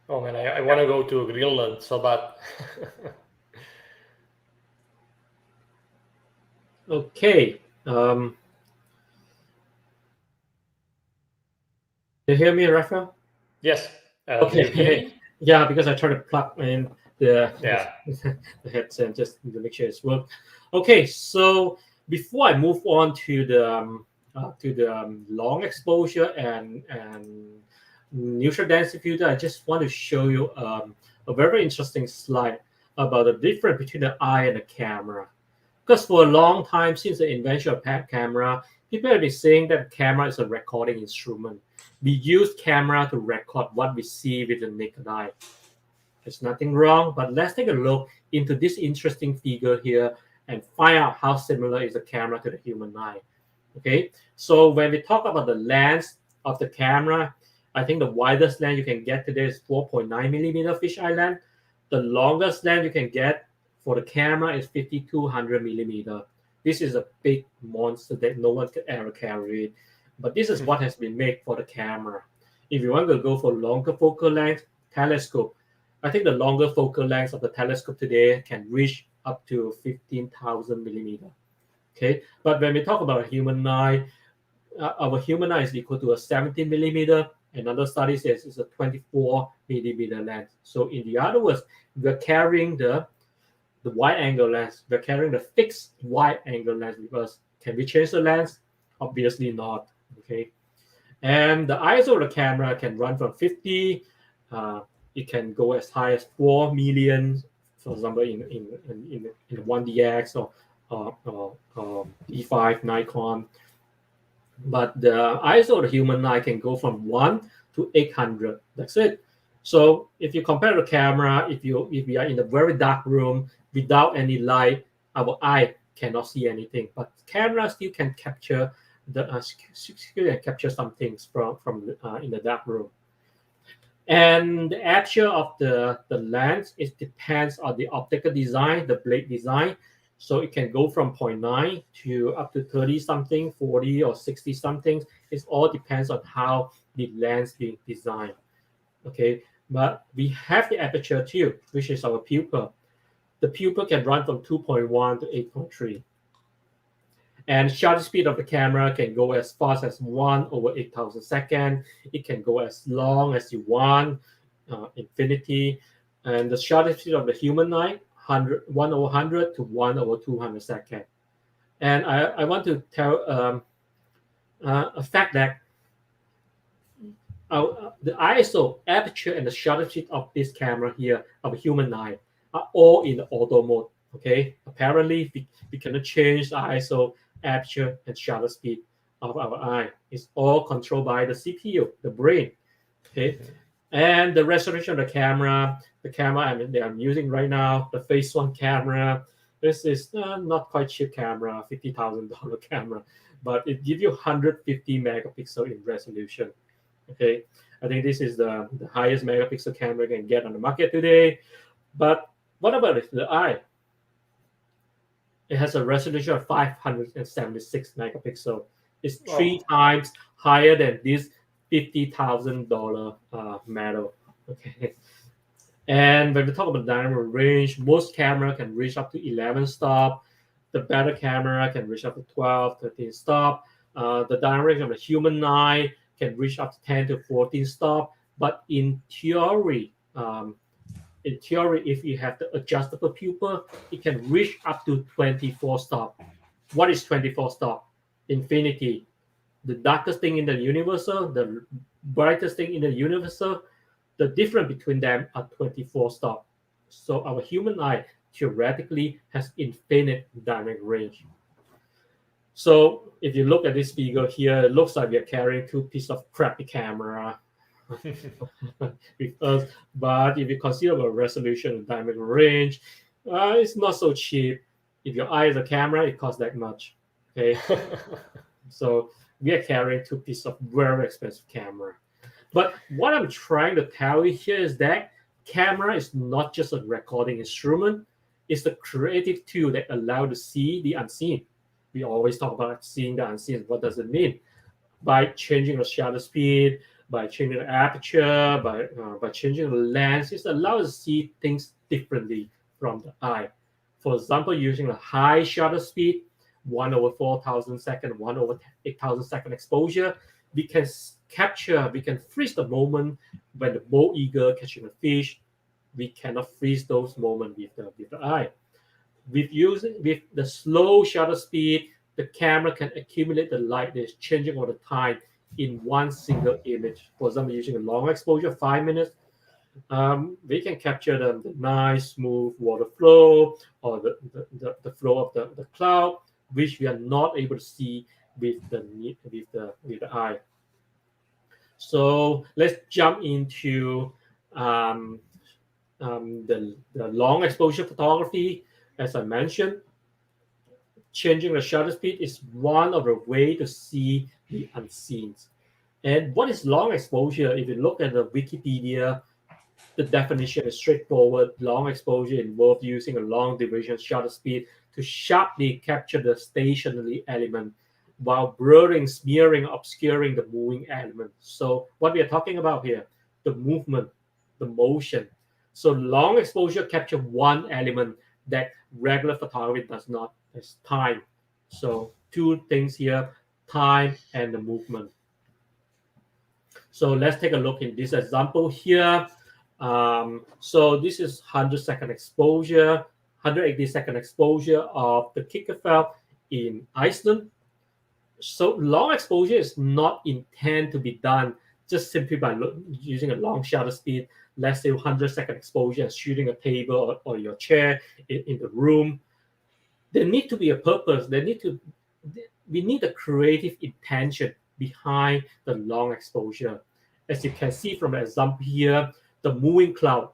Oh man, I want to go to Greenland so bad. Okay. You hear me, Rafael? Yes. Do you hear Okay. me? Yeah, because I try to plug in Yeah. the headset just to make sure it's work. Okay, so before I move on to the long exposure and neutral density filter, I just want to show you a very interesting slide about the difference between the eye and the camera. Because for a long time, since the invention of camera, people have been saying that camera is a recording instrument. We use camera to record what we see with the naked eye. There's nothing wrong, but let's take a look into this interesting figure here and find out how similar is the camera to the human eye. Okay, so when we talk about the lens of the camera, I think the widest lens you can get today is 4.9 millimeter fisheye lens. The longest lens you can get for the camera is 5200 millimeter. This is a big monster that no one could ever carry it. But this is what has been made for the camera. If you want to go for longer focal length, telescope, I think the longer focal length of the telescope today can reach up to 15,000 millimeter. Okay, but when we talk about a human eye, our human eye is equal to a 17 millimeter. Another study says it's a 24 millimeter lens. So in the other words, we're carrying the wide angle lens. We're carrying the fixed wide angle lens because can we change the lens? Obviously not. Okay, and the ISO of the camera can run from 50. It can go as high as 4 million, for example, in 1DX or E5 Nikon. But the ISO of the human eye can go from 1 to 800. That's it. So if you compare the camera, if we are in a very dark room without any light, our eye cannot see anything. But camera still can capture capture some things from in the dark room. And the aperture of the lens, it depends on the optical design, the blade design. So it can go from 0.9 to up to 30 something, 40 or 60 something. It all depends on how the lens being designed. Okay, but we have the aperture too, which is our pupil. The pupil can run from 2.1 to 8.3. And shutter speed of the camera can go as fast as 1 over 8,000 seconds. It can go as long as you want, infinity. And the shutter speed of the human eye, 1 over 100 to 1 over 200 second. And I want to tell a fact that the ISO, aperture, and the shutter speed of this camera here, of a human eye, are all in the auto mode. Okay, apparently we cannot change the ISO, aperture, and shutter speed of our eye. It's all controlled by the CPU, the brain. Okay, and the resolution of the camera I'm using right now, the Phase 1 camera. This is not quite cheap camera, $50,000 camera, but it gives you 150 megapixel in resolution. Okay, I think this is the highest megapixel camera you can get on the market today. But what about the eye? It has a resolution of 576 megapixel. It's three times higher than this $50,000 model. Okay. And when we talk about dynamic range, most camera can reach up to 11 stop. The better camera can reach up to 12, 13 stop. The dynamic range of the human eye can reach up to 10 to 14 stop. But in theory, if you have the adjustable pupil, it can reach up to 24 stop. What is 24 stop? Infinity. The darkest thing in the universal, the brightest thing in the universal, the difference between them are 24 stop. So our human eye theoretically has infinite dynamic range. So if you look at this figure here, it looks like we are carrying two pieces of crappy camera with us. But if you consider the resolution and dynamic range, it's not so cheap. If your eye is a camera, it costs that much. Okay, so we are carrying two pieces of very expensive camera. But what I'm trying to tell you here is that camera is not just a recording instrument. It's the creative tool that allows to see the unseen. We always talk about seeing the unseen. What does it mean? By changing the shutter speed, by changing the aperture, by changing the lens, it allows us to see things differently from the eye. For example, using a high shutter speed, 1 over 4,000 second, 1 over 8,000 second exposure, we can freeze the moment when the bow eagle catching a fish. We cannot freeze those moments with the eye. With the slow shutter speed, the camera can accumulate the light that is changing all the time in one single image. For example, using a long exposure, 5 minutes, we can capture the nice smooth water flow or the flow of the cloud, which we are not able to see with the eye. So let's jump into the long exposure photography. As I mentioned, changing the shutter speed is one of the ways to see the unseen. And what is long exposure? If you look at the Wikipedia, the definition is straightforward. Long exposure involves using a long duration shutter speed to sharply capture the stationary element while blurring, smearing, obscuring the moving element. So what we are talking about here, the movement, the motion. So long exposure capture one element that regular photography does not. It's time. So two things here, time and the movement. So let's take a look in this example here. So this is 100-second exposure, 180-second exposure of the Kikkerfeld in Iceland. So long exposure is not intended to be done just simply by using a long shutter speed. Let's say 100-second exposure and shooting a table or your chair in the room. There need to be a purpose. We need a creative intention behind the long exposure. As you can see from the example here, the moving cloud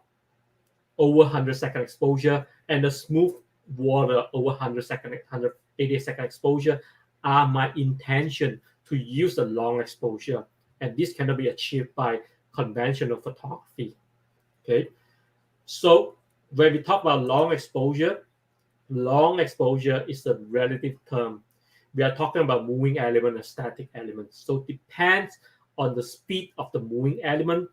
over 100-second exposure and the smooth water over 180-second exposure are my intention to use a long exposure. And this cannot be achieved by conventional photography. Okay, so when we talk about long exposure is a relative term. We are talking about moving element and static elements. So it depends on the speed of the moving element.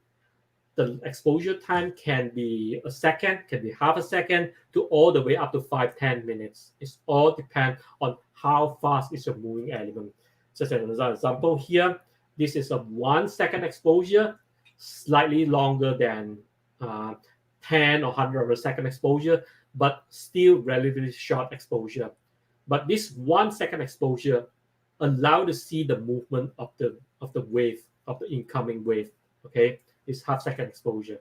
The exposure time can be a second, can be half a second, to all the way up to 5-10 minutes. It all depends on how fast is your moving element. Just as an example here, this is a 1 second exposure, slightly longer than 10 or 100 second exposure. but still relatively short exposure. But this 1 second exposure allow to see the movement of the wave, of the incoming wave. Okay, it's half-second exposure.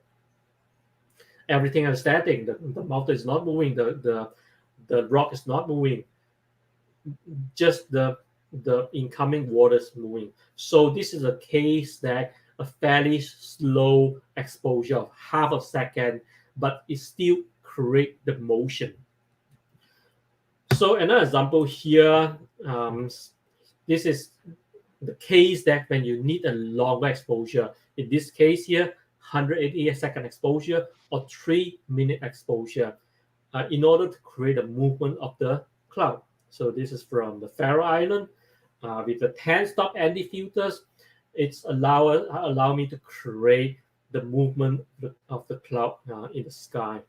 Everything is static. The mountain is not moving. The rock is not moving. Just the incoming water is moving. So this is a case that a fairly slow exposure of half a second, but it still create the motion. So another example here, this is the case that when you need a longer exposure, in this case here, 180-second exposure or 3-minute exposure, in order to create a movement of the cloud. So this is from the Faroe Island with the 10-stop ND filters. It's allow me to create the movement of the cloud in the sky.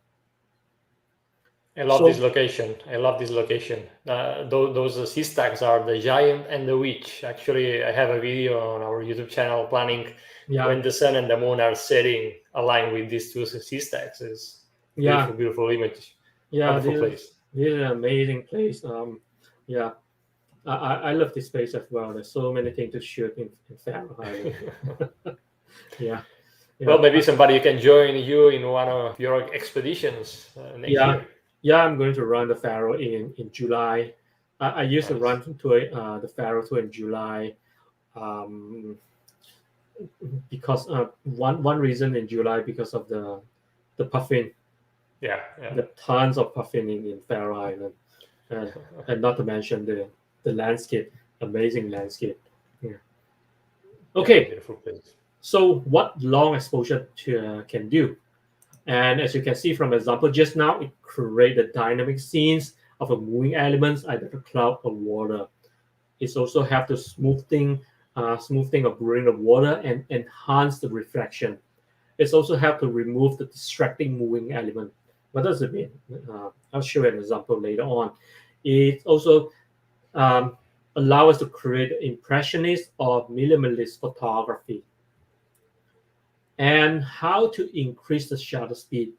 I love this location. Those sea stacks are the giant and the witch. Actually, I have a video on our YouTube channel planning when the sun and the moon are setting aligned with these two sea stacks. It's beautiful image. Wonderful place. This is an amazing place. I love this place as well. There's so many things to shoot in Faroe Island. Well, maybe somebody can join you in one of your expeditions next year. Yeah, I'm going to run the Faroe in July. I used to run to the Faroe tour in July because one reason in July because of the puffin. The tons of puffin in Faroe Island, and not to mention the landscape, amazing landscape. Okay, beautiful place. So what long exposure can do? And as you can see from the example just now, it creates the dynamic scenes of a moving elements, either the cloud or water. It also have the smoothing of brewing the water and enhance the reflection. It's also have to remove the distracting moving element. What does it mean? I'll show you an example later on. It also allow us to create impressionist or minimalist photography. And how to increase the shutter speed.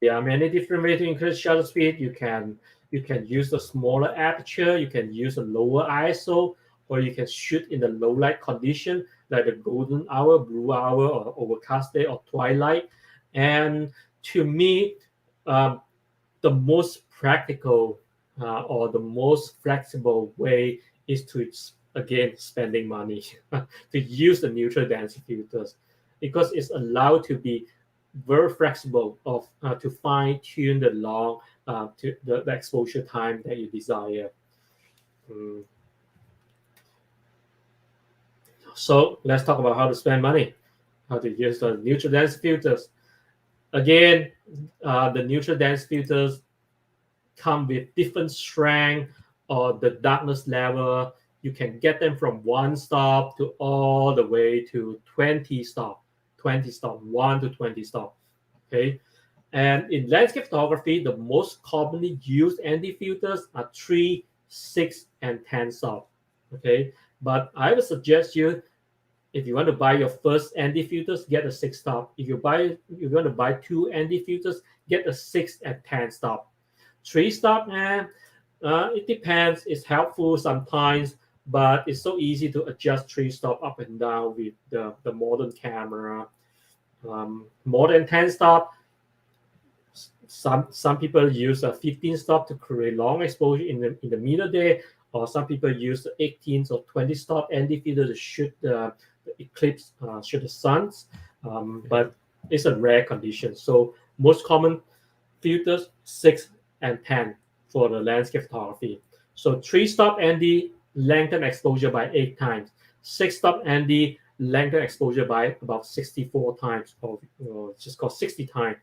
There are many different ways to increase shutter speed. You can use a smaller aperture, you can use a lower ISO, or you can shoot in the low light condition like the golden hour, blue hour, or overcast day or twilight. And to me, the most practical or the most flexible way is to again spending money to use the neutral density filters, because it's allowed to be very flexible to fine tune the long to the exposure time that you desire. So let's talk about how to spend money, how to use the neutral density filters. Again, the neutral density filters come with different strength or the darkness level. You can get them from 1 stop to all the way to 20 stop, 1 to 20 stop. Okay, and in landscape photography, the most commonly used ND filters are 3, 6, and 10 stop. Okay, but I would suggest you, if you want to buy your first ND filters, get a 6 stop. If you want to buy 2 ND filters, get a 6 and 10 stop. 3 stop, it depends. It's helpful sometimes, but it's so easy to adjust 3 stop up and down with the modern camera. More than 10 stop, some people use a 15 stop to create long exposure in the middle day, or some people use the 18 or 20 stop ND filter to shoot the eclipse, shoot the suns, but it's a rare condition. So most common filters 6 and 10 for the landscape photography. So 3 stop ND lengthen exposure by 8 times. 6 stop ND lengthen exposure by about 64 times, or just called 60 times.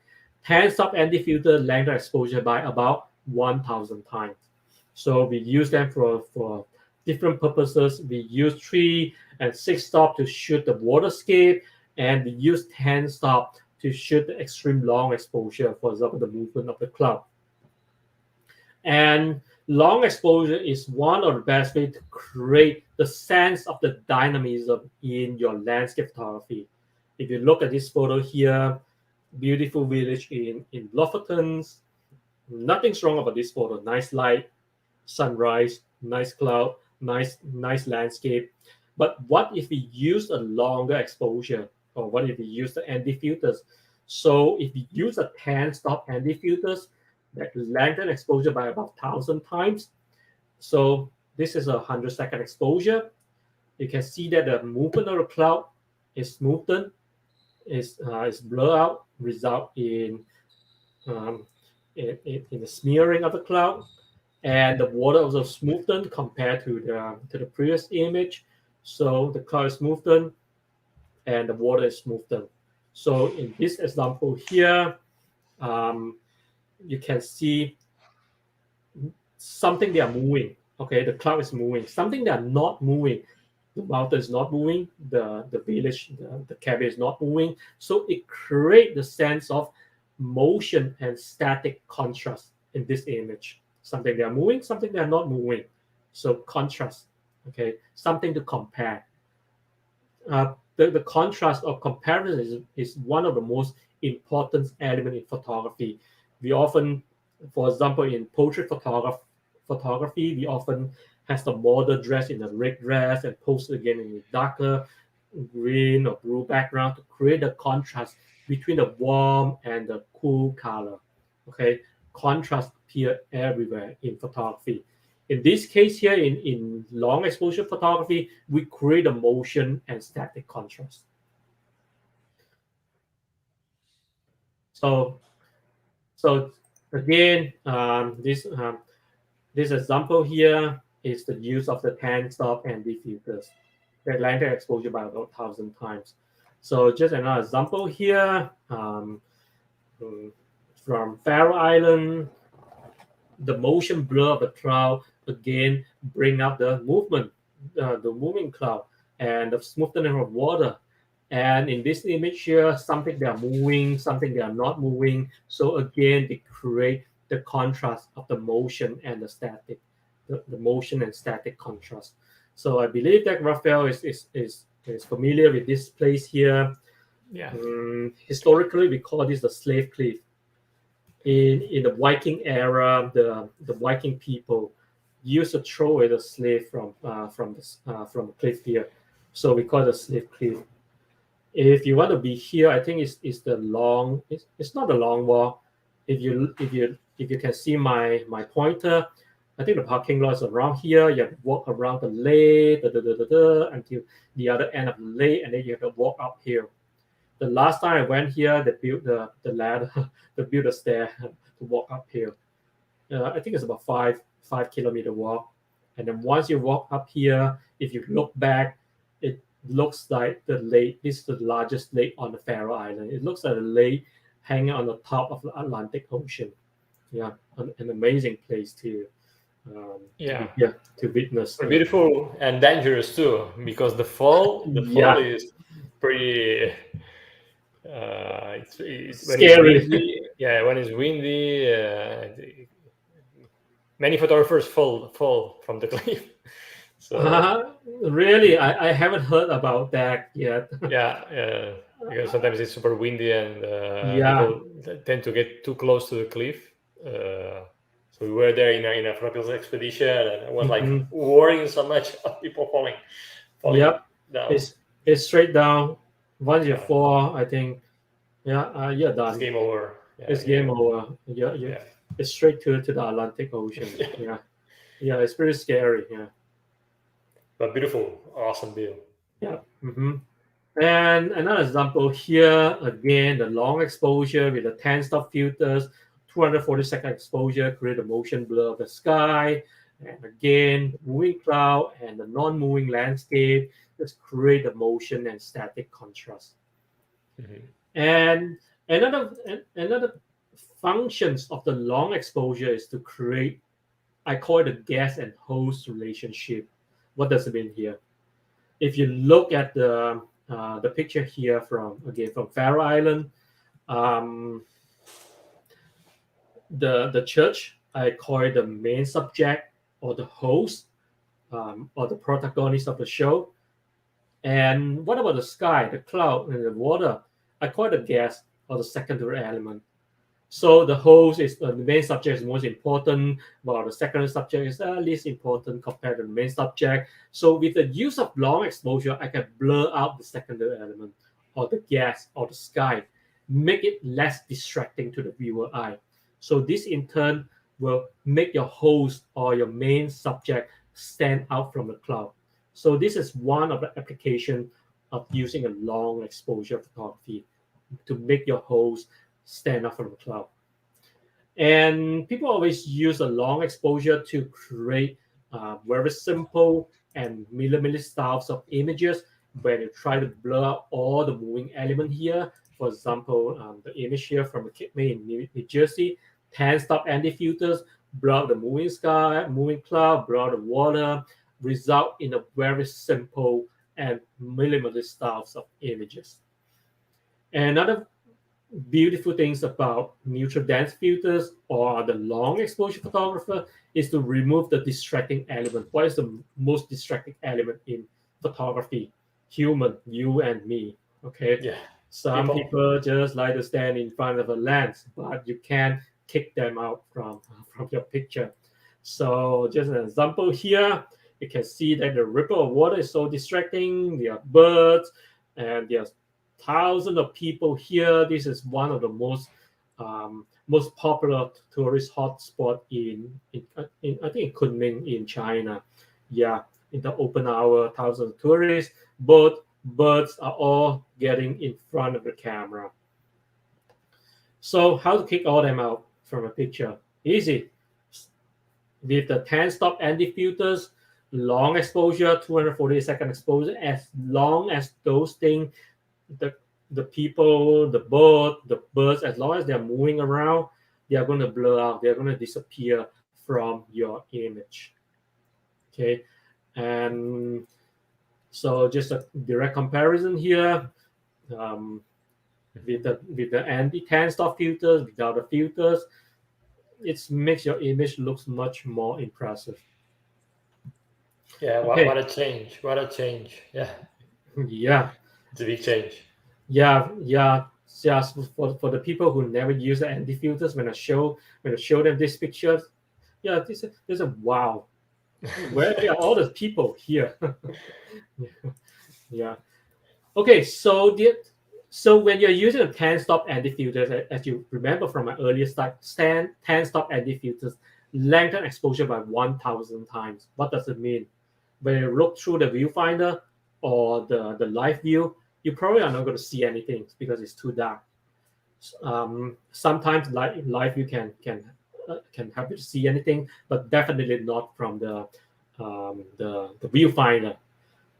10 stop ND filter lengthen exposure by about 1,000 times. So we use them for different purposes. We use 3 and 6 stop to shoot the waterscape, and we use 10 stop to shoot the extreme long exposure, for example, the movement of the cloud. And long exposure is one of the best ways to create the sense of the dynamism in your landscape photography. If you look at this photo here, beautiful village in Lofoten. Nothing's wrong about this photo. Nice light, sunrise, nice cloud, nice landscape. But what if we use a longer exposure, or what if we use the ND filters? So if we use a 10 stop ND filters that lengthen exposure by about 1,000 times, so this is a 100-second exposure. You can see that the movement of the cloud is smoothened, is blurred out, result um, in the smearing of the cloud, and the water also smoothened compared to the previous image. So the cloud is smoothened and the water is smoothened. So in this example here, you can see something they are moving. Okay, the cloud is moving. Something they are not moving. The mountain is not moving. The village, the cabin is not moving. So it creates the sense of motion and static contrast in this image. Something they are moving, something they are not moving. So contrast. Okay, something to compare. The contrast or comparison is one of the most important elements in photography. We often, for example, in portrait photography, we often has the model dressed in a red dress and posed again in a darker green or blue background to create a contrast between the warm and the cool color. Okay, contrast appear everywhere in photography. In this case here, in long exposure photography, we create a motion and static contrast. So, so again, this example here is the use of the 10 stop and filters. The lengthen exposure by about 1,000 times. So just another example here from Faroe Island. The motion blur of the cloud again bring up the movement, the moving cloud, and the smoothness of water. And in this image here, something they are moving, something they are not moving. So again, they create the contrast of the motion and the static, the motion and static contrast. So I believe that Raphael is familiar with this place here. Yeah. Historically, we call this the slave cliff. In the Viking era, the Viking people used to throw away the slave from the cliff here, so we call it a slave cliff. If you want to be here, I think it's the long. It's not a long walk. If you can see my pointer, I think the parking lot is around here. You have to walk around the lake until the other end of the lake, and then you have to walk up here. The last time I went here, they built the ladder, they built a stair to walk up here. I think it's about 5 kilometer walk. And then once you walk up here, if you look back, it looks like the lake. This is the largest lake on the Faroe Island. It looks like a lake hanging on the top of the Atlantic Ocean. Yeah, an amazing place to witness. Beautiful and dangerous too, because the fall is pretty. It's scary. When it's windy, many photographers fall from the cliff. So really, I haven't heard about that yet. Because sometimes it's super windy and people tend to get too close to the cliff. So we were there in a photography expedition, and I was like worrying so much of people falling down. It's straight down. Once you Yeah. fall, I think, you're done. It's game over. It's game over. Yeah. It's straight to the Atlantic Ocean. Yeah, it's pretty scary. Yeah. But beautiful, awesome view. Yeah. And another example here, again, the long exposure with the 10 stop filters, 240-second exposure, create a motion blur of the sky. And again, the moving cloud and the non-moving landscape just create the motion and static contrast. And another functions of the long exposure is to create, I call it a guest and host relationship. What does it mean here? If you look at the picture here from Faroe Island, the church, I call it the main subject or the host, or the protagonist of the show. And what about the sky, the cloud, and the water? I call it the guest. or the secondary element. So the host is the main subject is most important, while the secondary subject is least important compared to the main subject. So with the use of long exposure, I can blur out the secondary element or the gas or the sky, make it less distracting to the viewer eye. So this in turn will make your host or your main subject stand out from the cloud. So this is one of the applications of using a long exposure photography to make your host stand out from the cloud. And people always use a long exposure to create very simple and millimeter styles of images where you try to blur out all the moving element here. For example, the image here from a kid made in New Jersey, 10 stop anti-filters, blur out the moving sky, moving cloud, blur out the water, result in a very simple and millimeter styles of images. And another beautiful things about neutral dense filters or the long exposure photographer is to remove the distracting element. What is the most distracting element in photography? Human, you and me. Okay. Yeah. Some people just like to stand in front of a lens, but you can't kick them out from your picture. So just an example here, you can see that the ripple of water is so distracting. There are birds and there are thousands of people here. This is one of the most popular tourist hotspot in I think Kunming in China. Yeah, in the open hour, thousands of tourists. Both birds are all getting in front of the camera. So how to kick all them out from a picture? Easy. With the 10 stop anti-filters, long exposure, 240-second exposure, as long as those things, the people, the birds, as long as they're moving around, they are going to blur out, they're going to disappear from your image. Okay, and so just a direct comparison here. With the anti-10 stop filters, without the filters, it makes your image looks much more impressive. Yeah, Okay. what a change! What a change! Yeah, Yeah, it's a big change. yeah. Just for the people who never use the anti filters, when I show them these pictures, yeah, this is a wow. Where are all the people here? Yeah. Okay, so when you're using a 10 stop anti filters, as you remember from my earlier slide, 10 stop anti filters lengthen exposure by 1,000 times. What does it mean? When you look through the viewfinder or the live view, you probably are not going to see anything because it's too dark. Sometimes live view can help you to see anything, but definitely not from the viewfinder.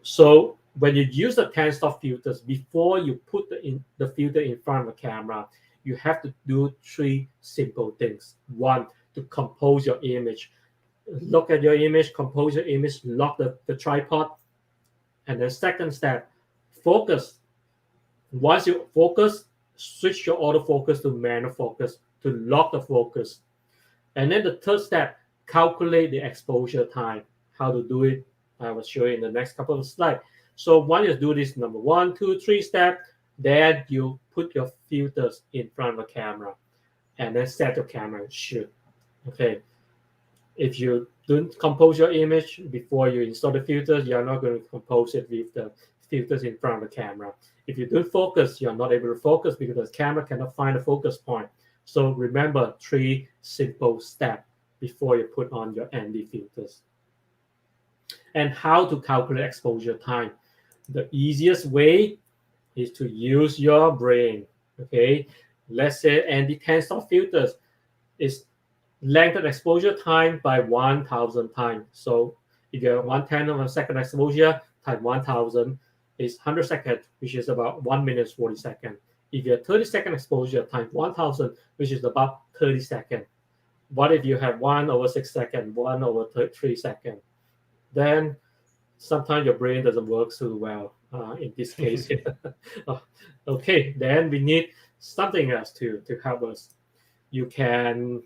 So when you use the 10 stop filters, before you put the filter in front of the camera, you have to do 3 simple things. 1, to compose your image. Look at your image, compose your image, lock the tripod. And then second step, focus. Once you focus, switch your autofocus to manual focus to lock the focus. And then the third step, calculate the exposure time. How to do it, I will show you in the next couple of slides. So once you do this number 1, 2, 3 step, then you put your filters in front of the camera and then set your camera and shoot. Okay. If you don't compose your image before you install the filters, you're not going to compose it with the filters in front of the camera. If you don't focus, you're not able to focus because the camera cannot find a focus point. So remember 3 simple steps before you put on your ND filters. And how to calculate exposure time. The easiest way is to use your brain. Okay, let's say ND 10 stop filters is lengthen exposure time by 1,000 times. So if you have 1/10 of a second exposure times 1,000 is 100 seconds, which is about 1 minute 40 seconds. If you have 30-second exposure times 1,000, which is about 30 seconds. What if you have 1/6 seconds, 1/3 seconds? Then sometimes your brain doesn't work so well in this case. Okay, then we need something else to help us. You can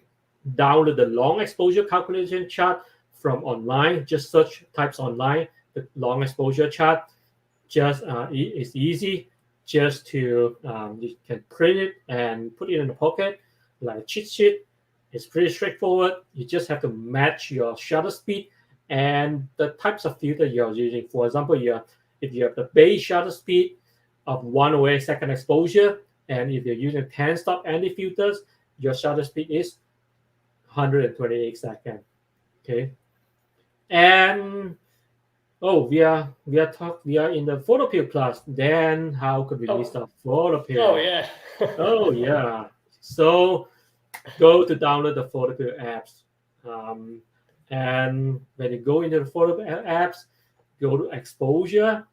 download the long exposure calculation chart from online. Just search types online, the long exposure chart. Just it's easy. just to you can print it and put it in the pocket like a cheat sheet. It's pretty straightforward. You just have to match your shutter speed and the types of filter you're using. For example, if you have the base shutter speed of 108 second exposure, and if you're using 10 stop anti filters, your shutter speed is 128 seconds. Okay, and we are in the photopil class. Then how could we miss the photopil? Oh yeah. Oh yeah. So go to download the photopil apps, and when you go into the photopil apps, go to exposure,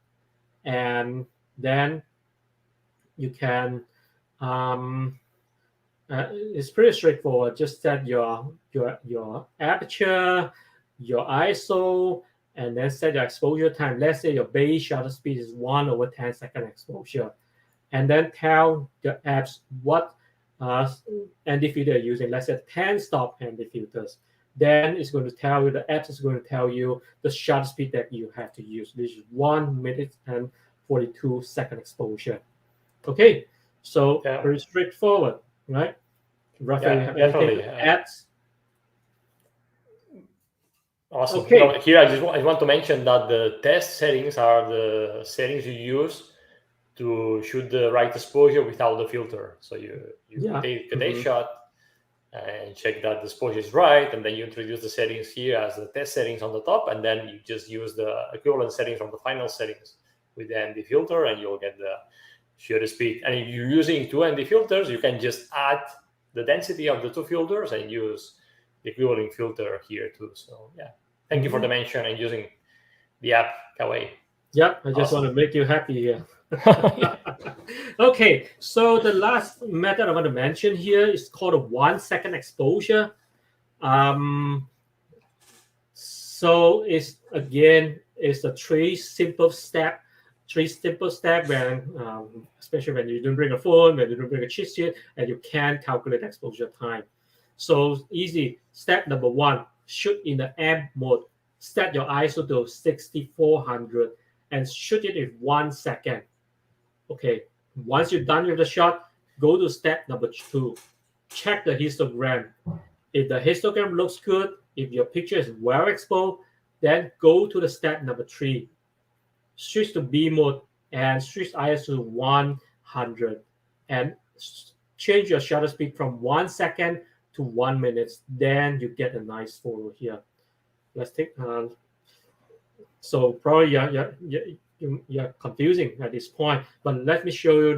and then you can. It's pretty straightforward. Just set your aperture, your ISO, and then set your exposure time. Let's say your base shutter speed is 1/10 second exposure, and then tell the apps what ND filter you're using. Let's say 10 stop ND filters. Then it's going to tell you, the apps is going to tell you the shutter speed that you have to use, which is 1 minute and 42 second exposure. Okay, so pretty straightforward, right? Raphael, have anything to add? Awesome. Okay. No, here I want to mention that the test settings are the settings you use to shoot the right exposure without the filter. So you take a day shot and check that the exposure is right, and then you introduce the settings here as the test settings on the top, and then you just use the equivalent settings from the final settings with the ND filter, and you'll get the shutter speed. And if you're using two ND filters, you can just add the density of the two filters and use the equivalent filter here too. So yeah, thank you for the mention and using the app, Kah-Wai. Yep, I just want to make you happy here. Okay, so the last method I want to mention here is called a 1 second exposure. So it's a three simple step when especially when you don't bring a phone, when you don't bring a cheat sheet, and you can calculate exposure time. So easy. Step number 1, shoot in the M mode. Set your ISO to 6400 and shoot it in 1 second. Okay, once you're done with the shot, go to step number 2. Check the histogram. If the histogram looks good, if your picture is well exposed, then go to the step number 3. Switch to B mode and switch ISO to 100 and change your shutter speed from 1 second to 1 minute. Then you get a nice photo here. Let's take. So probably you're confusing at this point, but let me show you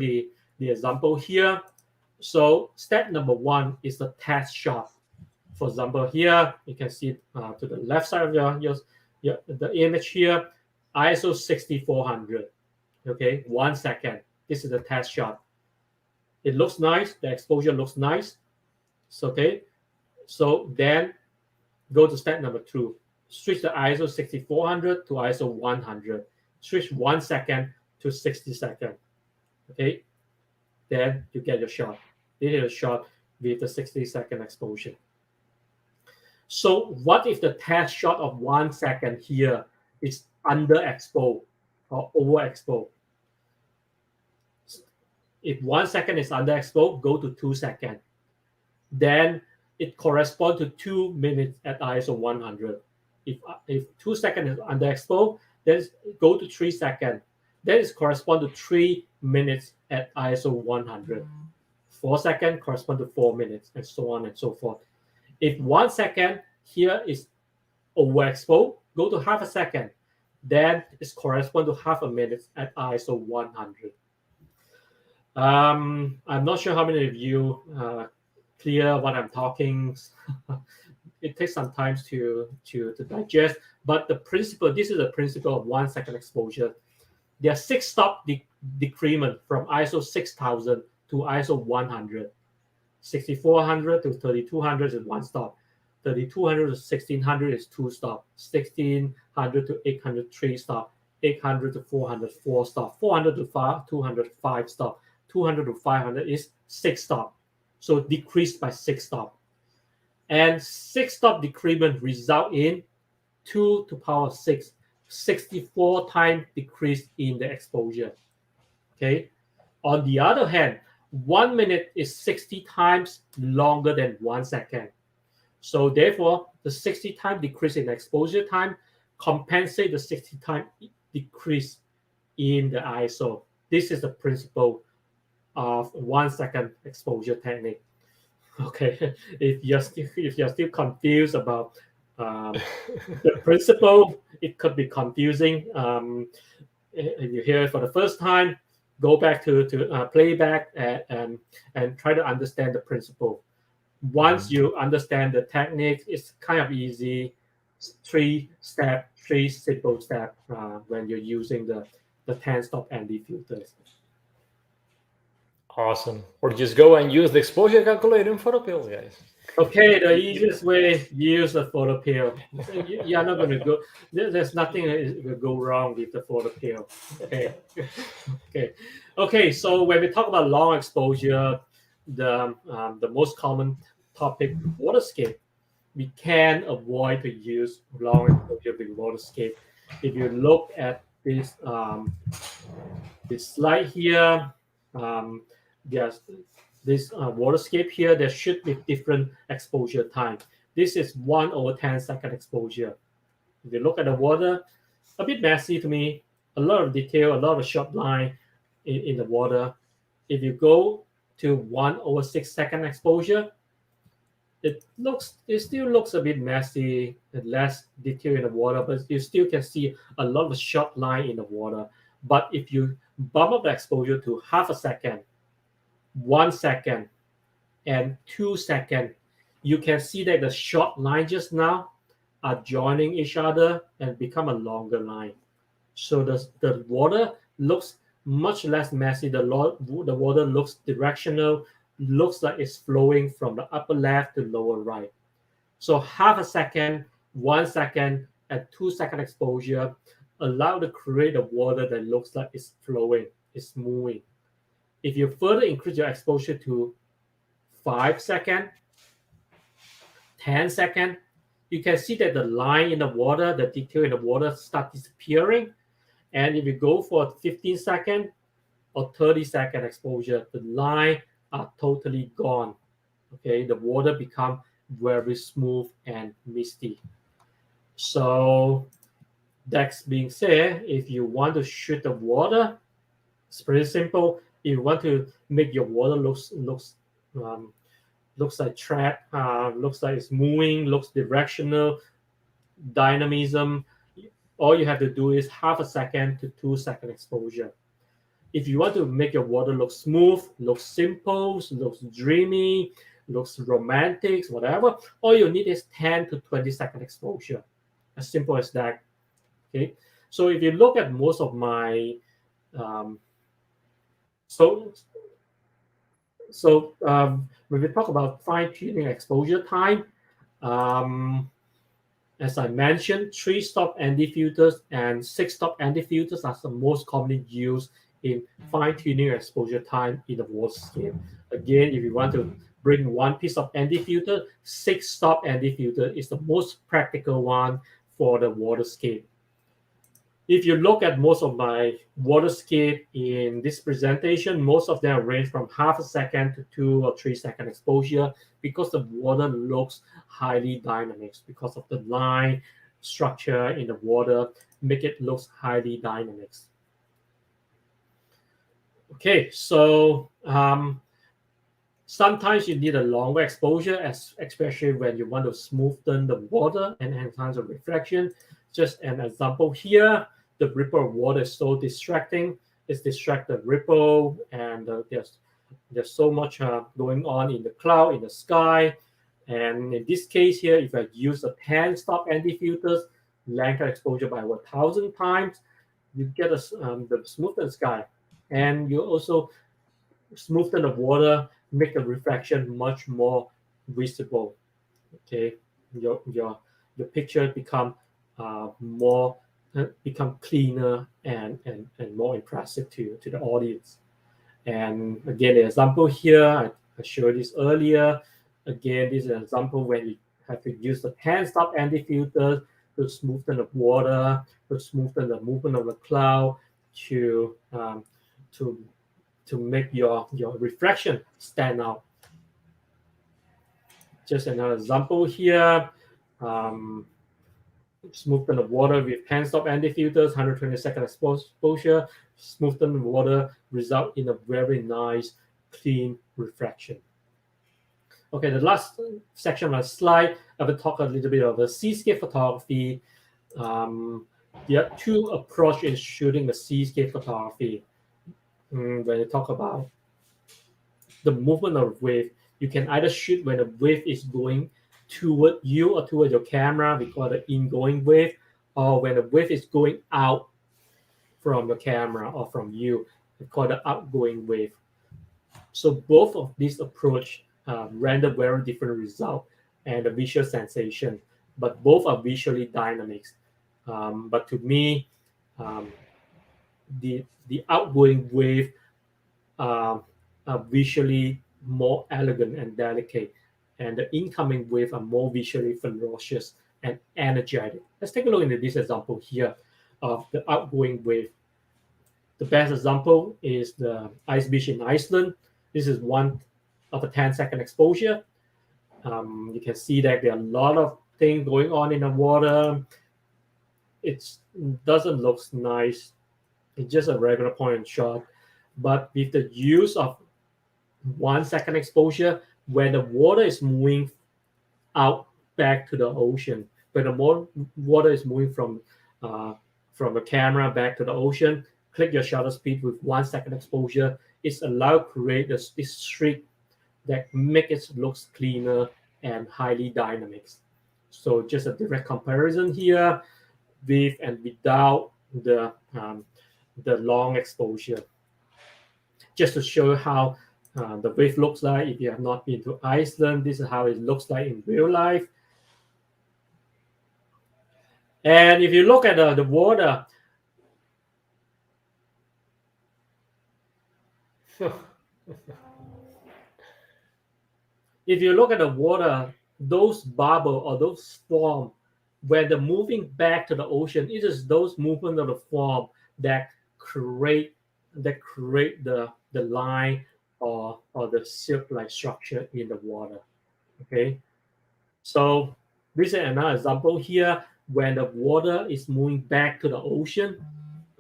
the example here. So step number 1 is the test shot. For example, here you can see to the left side of the image here, ISO 6400. Okay, 1 second. This is the test shot. It looks nice. The exposure looks nice. So, okay. So then go to step number 2. Switch the ISO 6400 to ISO 100. Switch 1 second to 60 seconds. Okay. Then you get your shot. This is a shot with the 60-second exposure. So what if the test shot of 1 second here is underexposed or overexposed? If 1 second is underexposed, go to 2 seconds. Then it corresponds to 2 minutes at ISO 100. If 2 seconds is underexposed, then go to 3 seconds. Then it corresponds to 3 minutes at ISO 100. 4 seconds correspond to 4 minutes, and so on and so forth. If 1 second here is overexposed, go to half a second. Then it corresponds to half a minute at ISO 100. I'm not sure how many of you clear what I'm talking. It takes some time to digest, but the principle, this is the principle of 1 second exposure. There are 6 stop decrement from ISO 6000 to ISO 100. 6400 to 3200 is 1 stop. 3200 to 1600 is 2 stop. 1600 to 800, 3 stop. 800 to 400, 4 stop. 400 to 200, 5 stop. 200 to 500 is 6 stop. So decreased by 6 stop. And 6 stop decrement result in 2 to power 6, 64 times decrease in the exposure. Okay, On the other hand, 1 minute is 60 times longer than 1 second. So therefore, the 60 time decrease in exposure time compensate the 60 time decrease in the ISO. This is the principle of 1 second exposure technique. Okay, if you're still confused about the principle, it could be confusing. If you hear it for the first time, go back to playback and try to understand the principle. Once you understand the technique, it's kind of easy. Three simple step when you're using the 10 stop ND filters. Awesome. Or just go and use the exposure calculator in PhotoPills, guys. Okay, the easiest way, use a photo pill. You're not going to go. There's nothing that will go wrong with the photo pill. Okay. So when we talk about long exposure, the most common topic, waterscape, we can avoid to use long exposure with waterscape. If you look at this slide here, there's this waterscape here. There should be different exposure time. This is 1/10 second exposure. If you look at the water, a bit messy to me, a lot of detail, a lot of sharp line in the water. If you go to 1/6 second exposure, it still looks a bit messy and less detail in the water, but you still can see a lot of sharp line in the water. But if you bump up the exposure to half a second, 1 second, and 2 seconds, you can see that the short line just now are joining each other and become a longer line. So the water looks much less messy. The water looks directional, looks like it's flowing from the upper left to lower right. So half a second, 1 second, and 2 second exposure allow to create a water that looks like it's flowing, it's moving. If you further increase your exposure to 5 seconds, 10 seconds, you can see that the line in the water, the detail in the water start disappearing. And if you go for 15 second or 30-second exposure, the line are totally gone. Okay, the water become very smooth and misty. So that being said, if you want to shoot the water, it's pretty simple. If you want to make your water looks like track, looks like it's moving, looks directional, dynamism, all you have to do is half a second to 2 second exposure. If you want to make your water look smooth, looks simple, looks dreamy, looks romantic, whatever, all you need is 10 to 20 second exposure. As simple as that. Okay. So if you look at most of my when we talk about fine-tuning exposure time, as I mentioned, 3-stop ND filters and 6-stop ND filters are the most commonly used in fine-tuning exposure time in the waterscape. Again, if you want to bring one piece of ND filter, 6-stop ND filter is the most practical one for the waterscape. If you look at most of my waterscape in this presentation, most of them range from half a second to 2 or 3 second exposure because the water looks highly dynamic because of the line structure in the water make it look highly dynamic. Okay, so sometimes you need a longer exposure, especially when you want to smoothen the water and enhance the reflection. Just an example here, the ripple of water is so distracting. It's distracted ripple, and there's so much going on in the cloud, in the sky. And in this case here, if I use a 10-stop ND filters, lengthen exposure by 1,000 times, you get the smoothened sky. And you also smoothen the water, make the reflection much more visible. Okay, your picture become cleaner and more impressive to the audience. And again, the example here, I showed this earlier. Again, this is an example when you have to use the 10-stop ND filter to smoothen the water, to smoothen the movement of the cloud, to to make your reflection stand out. Just another example here. Smoothen the water with hand stop anti-filters, 120-second exposure. Smoothen water result in a very nice, clean reflection. Okay, the last section of my slide, I will talk a little bit about the seascape photography. There are two approaches in shooting the seascape photography. When you talk about the movement of the wave, you can either shoot when the wave is going toward you or toward your camera, we call the ingoing wave, or when the wave is going out from your camera or from you, we call the outgoing wave. So both of these approach render very different result and the visual sensation, but both are visually dynamic. But to me, the outgoing wave are visually more elegant and delicate, and the incoming wave are more visually ferocious and energetic. Let's take a look into this example here of the outgoing wave. The best example is the ice beach in Iceland. This is 1 of a 10-second exposure. You can see that there are a lot of things going on in the water. It doesn't look nice. It's just a regular point and shot. But with the use of 1 second exposure, when the water is moving out back to the ocean, when the water is moving from the camera back to the ocean, click your shutter speed with 1 second exposure. It's allowed to create this streak that make it look cleaner and highly dynamic. So just a direct comparison here with and without the long exposure. Just to show how the wave looks like. If you have not been to Iceland, this is how it looks like in real life. And if you look at the water, if you look at the water, those bubble or those foam, when they're moving back to the ocean, it is those movement of the foam that create the line or the silk-like structure in the water. Okay, so this is another example here. When the water is moving back to the ocean,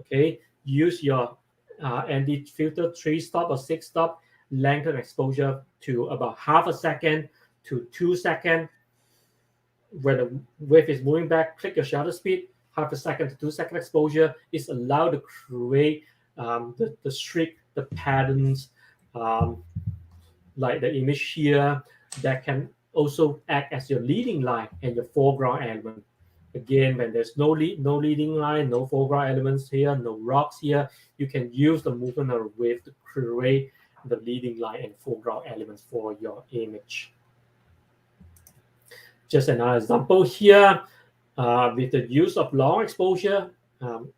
okay, use your anti-filter 3-stop or 6-stop, lengthen exposure to about half a second to 2 seconds. When the wave is moving back, click your shutter speed, half a second to 2 second exposure is allowed to create the streak, the patterns, like the image here, that can also act as your leading line and your foreground element. Again, when there's no leading line, no foreground elements here, no rocks here, you can use the movement of the wave to create the leading line and foreground elements for your image. Just another example here, with the use of long exposure,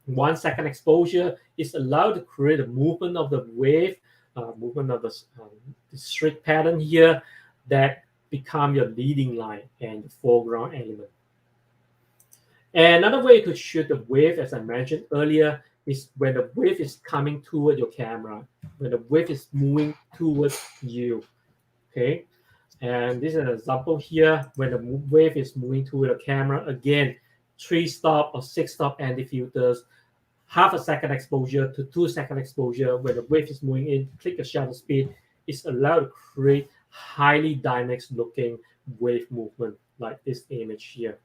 1 second exposure is allowed to create a movement of the wave, movement of the streak pattern here that become your leading line and the foreground element. And another way to shoot the wave, as I mentioned earlier, is when the wave is coming toward your camera, when the wave is moving towards you. Okay, and this is an example here when the wave is moving toward the camera. Again, 3-stop or 6-stop anti-filters, half a second exposure to 2 second exposure. When the wave is moving in, click the shutter speed. It's allowed to create highly dynamic looking wave movement like this image here.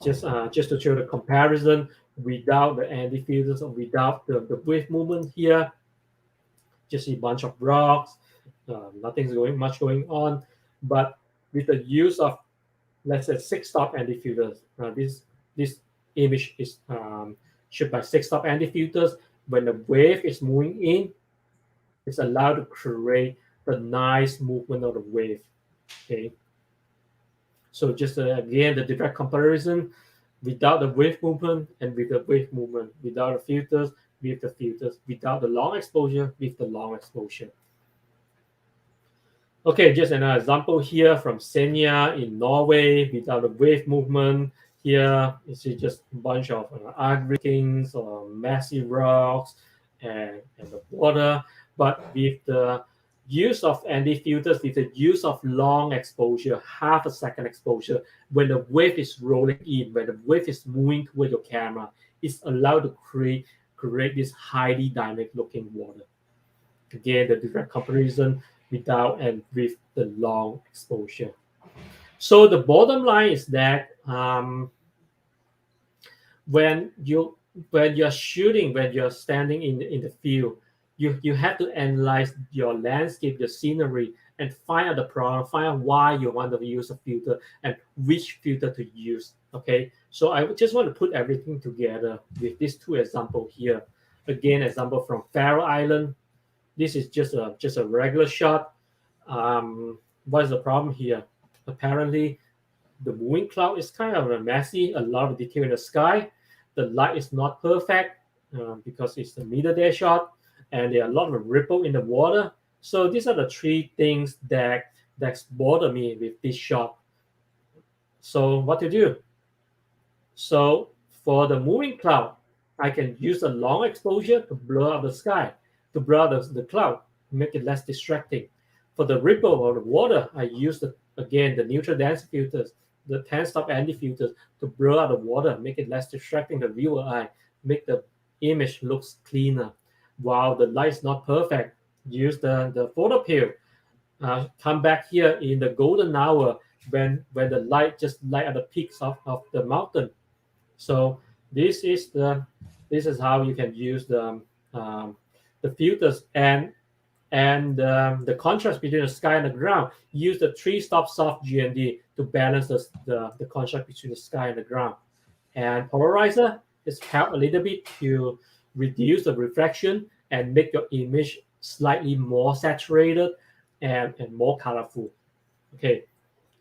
Just to show the comparison, without the anti-filters or without the wave movement here, just a bunch of rocks, nothing's much going on. But with the use of, let's say, 6-stop anti-filters, this image is shot by 6-stop anti-filters. When the wave is moving in, it's allowed to create the nice movement of the wave. Okay. So just again, the direct comparison without the wave movement and with the wave movement, without the filters, with the filters, without the long exposure, with the long exposure. Okay, just another example here from Senja in Norway without the wave movement. Here is just a bunch of aggregates or massive rocks and the water. But with the use of ND filters, with the use of long exposure, half a second exposure, when the wave is rolling in, when the wave is moving toward your camera, it's allowed to create this highly dynamic looking water. Again, the direct comparison without and with the long exposure. So the bottom line is that when you're shooting, when you're standing in the field, you have to analyze your landscape, your scenery, and find out the problem, find out why you want to use a filter and which filter to use. Okay, so I just want to put everything together with these two examples here. Again, example from Faroe Island. This is just a regular shot. What is the problem here? Apparently, the moving cloud is kind of messy, a lot of detail in the sky. The light is not perfect because it's a middle day shot, and there are a lot of ripple in the water. So these are the three things that bother me with this shot. So what to do? So for the moving cloud, I can use a long exposure to blur out the sky, to blur out the cloud, make it less distracting. For the ripple or the water, I use the neutral density filters, the 10-stop ND filters to blur out the water, make it less distracting to the viewer eye, make the image looks cleaner. While the light is not perfect, use the photo pill. Come back here in the golden hour when the light just light at the peaks of the mountain. So this is how you can use the filters and the contrast between the sky and the ground. Use the 3-stop soft GND to balance the contrast between the sky and the ground. And polarizer is help a little bit to reduce the reflection and make your image slightly more saturated and more colorful. Okay,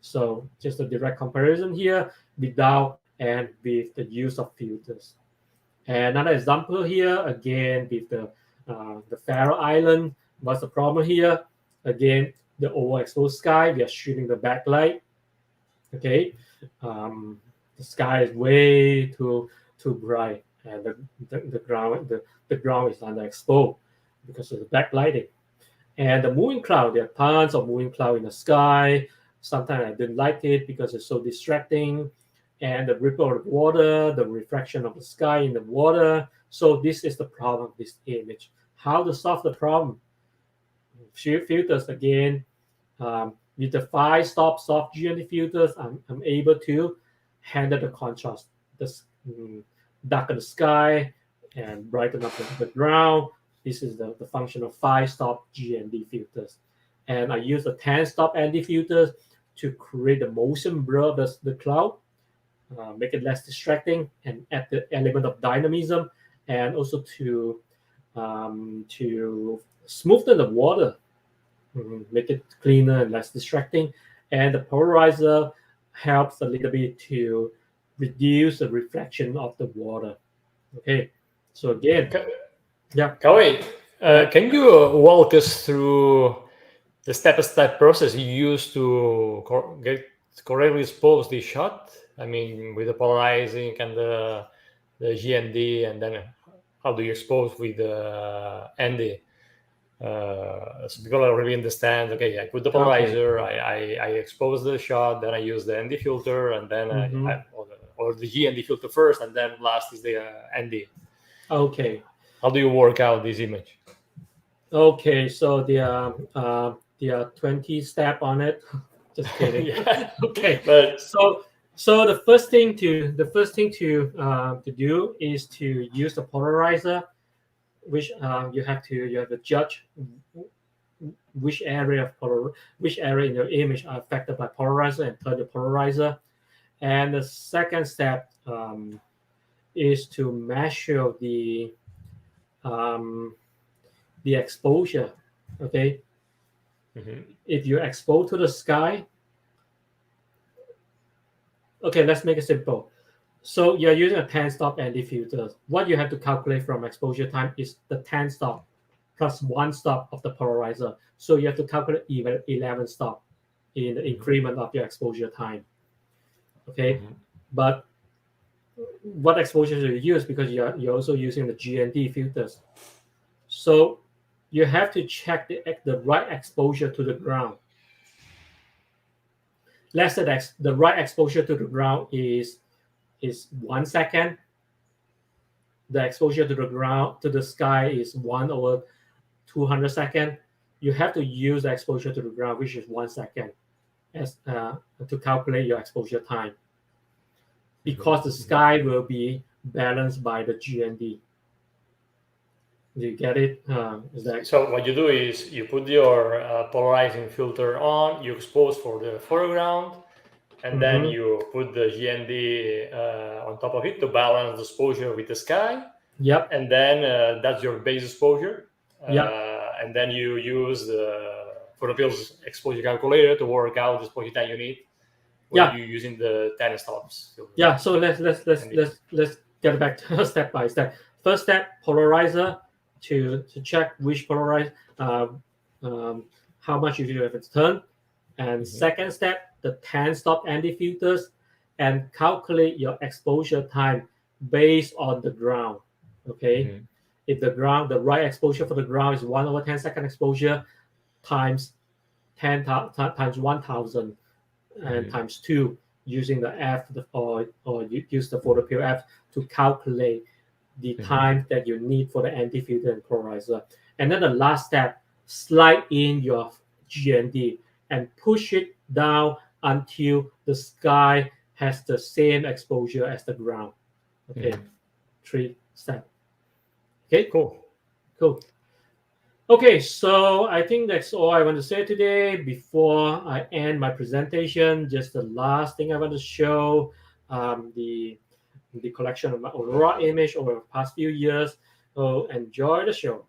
so just a direct comparison here without and with the use of filters. And another example here, again, with the Faroe Island. What's the problem here? Again, the overexposed sky, we are shooting the backlight. Okay, the sky is way too bright, and the ground is underexposed because of the backlighting. And the moving cloud, there are tons of moving cloud in the sky. Sometimes I didn't like it because it's so distracting. And the ripple of water, the reflection of the sky in the water. So this is the problem of this image. How to solve the problem? Filters again. With the 5-stop soft GND filters, I'm able to handle the contrast, darken the sky and brighten up the ground. This is the function of 5-stop GND filters. And I use the 10-stop ND filters to create the motion blur of the cloud, make it less distracting, and add the element of dynamism, and also to smoothen the water, make it cleaner and less distracting. And the polarizer helps a little bit to reduce the reflection of the water. Okay, so again, Kah-Wai, can you walk us through the step-by-step process you use to correctly expose the shot? I mean, with the polarizing and the GND, and then how do you expose with the ND? So people already understand. Okay, I put the polarizer, I expose the shot, then I use the ND filter, and then or the GND filter first, and then last is the ND. Okay. How do you work out this image? Okay, so there are 20 steps on it. Just kidding. Yeah. Okay, But so the first thing to do is to use the polarizer, which you have to judge which area in your image are affected by polarizer and turn the polarizer. And the second step is to measure the exposure. Okay, if you expose to the sky, okay, let's make it simple. So you're using a 10-stop ND filter. What you have to calculate from exposure time is the 10 stop plus 1 stop of the polarizer. So you have to calculate 11 stop in the increment of your exposure time. Okay, but what exposure do you use? Because you're also using the GND filters. So you have to check the right exposure to the ground. Let's say that the right exposure to the ground is 1 second. The exposure to the ground to the sky is 1/200 second. You have to use the exposure to the ground, which is 1 second, as to calculate your exposure time, because the sky will be balanced by the GND. Do you get it? Is that So what you do is you put your polarizing filter on, you expose for the foreground, and then you put the GND on top of it to balance the exposure with the sky. Yep. And then that's your base exposure. Yep. And then you use the photopill's exposure calculator to work out the exposure time you need when you're using the 10 stops filter. Yeah. So let's get back to step by step. First step, polarizer to check which polarize how much you have its turn. And second step, the 10 stop anti-filters, and calculate your exposure time based on the ground. Okay. If the right exposure for the ground is 1/10 second exposure times 10 times 1000 and times 2, using the F or you use the photopill F to calculate the time that you need for the anti-filter and polarizer. And then the last step, slide in your GND and push it down until the sky has the same exposure as the ground. Okay, 3 steps. Okay, cool. Okay, so I think that's all I want to say today. Before I end my presentation, just the last thing I want to show, the collection of my Aurora image over the past few years. So enjoy the show.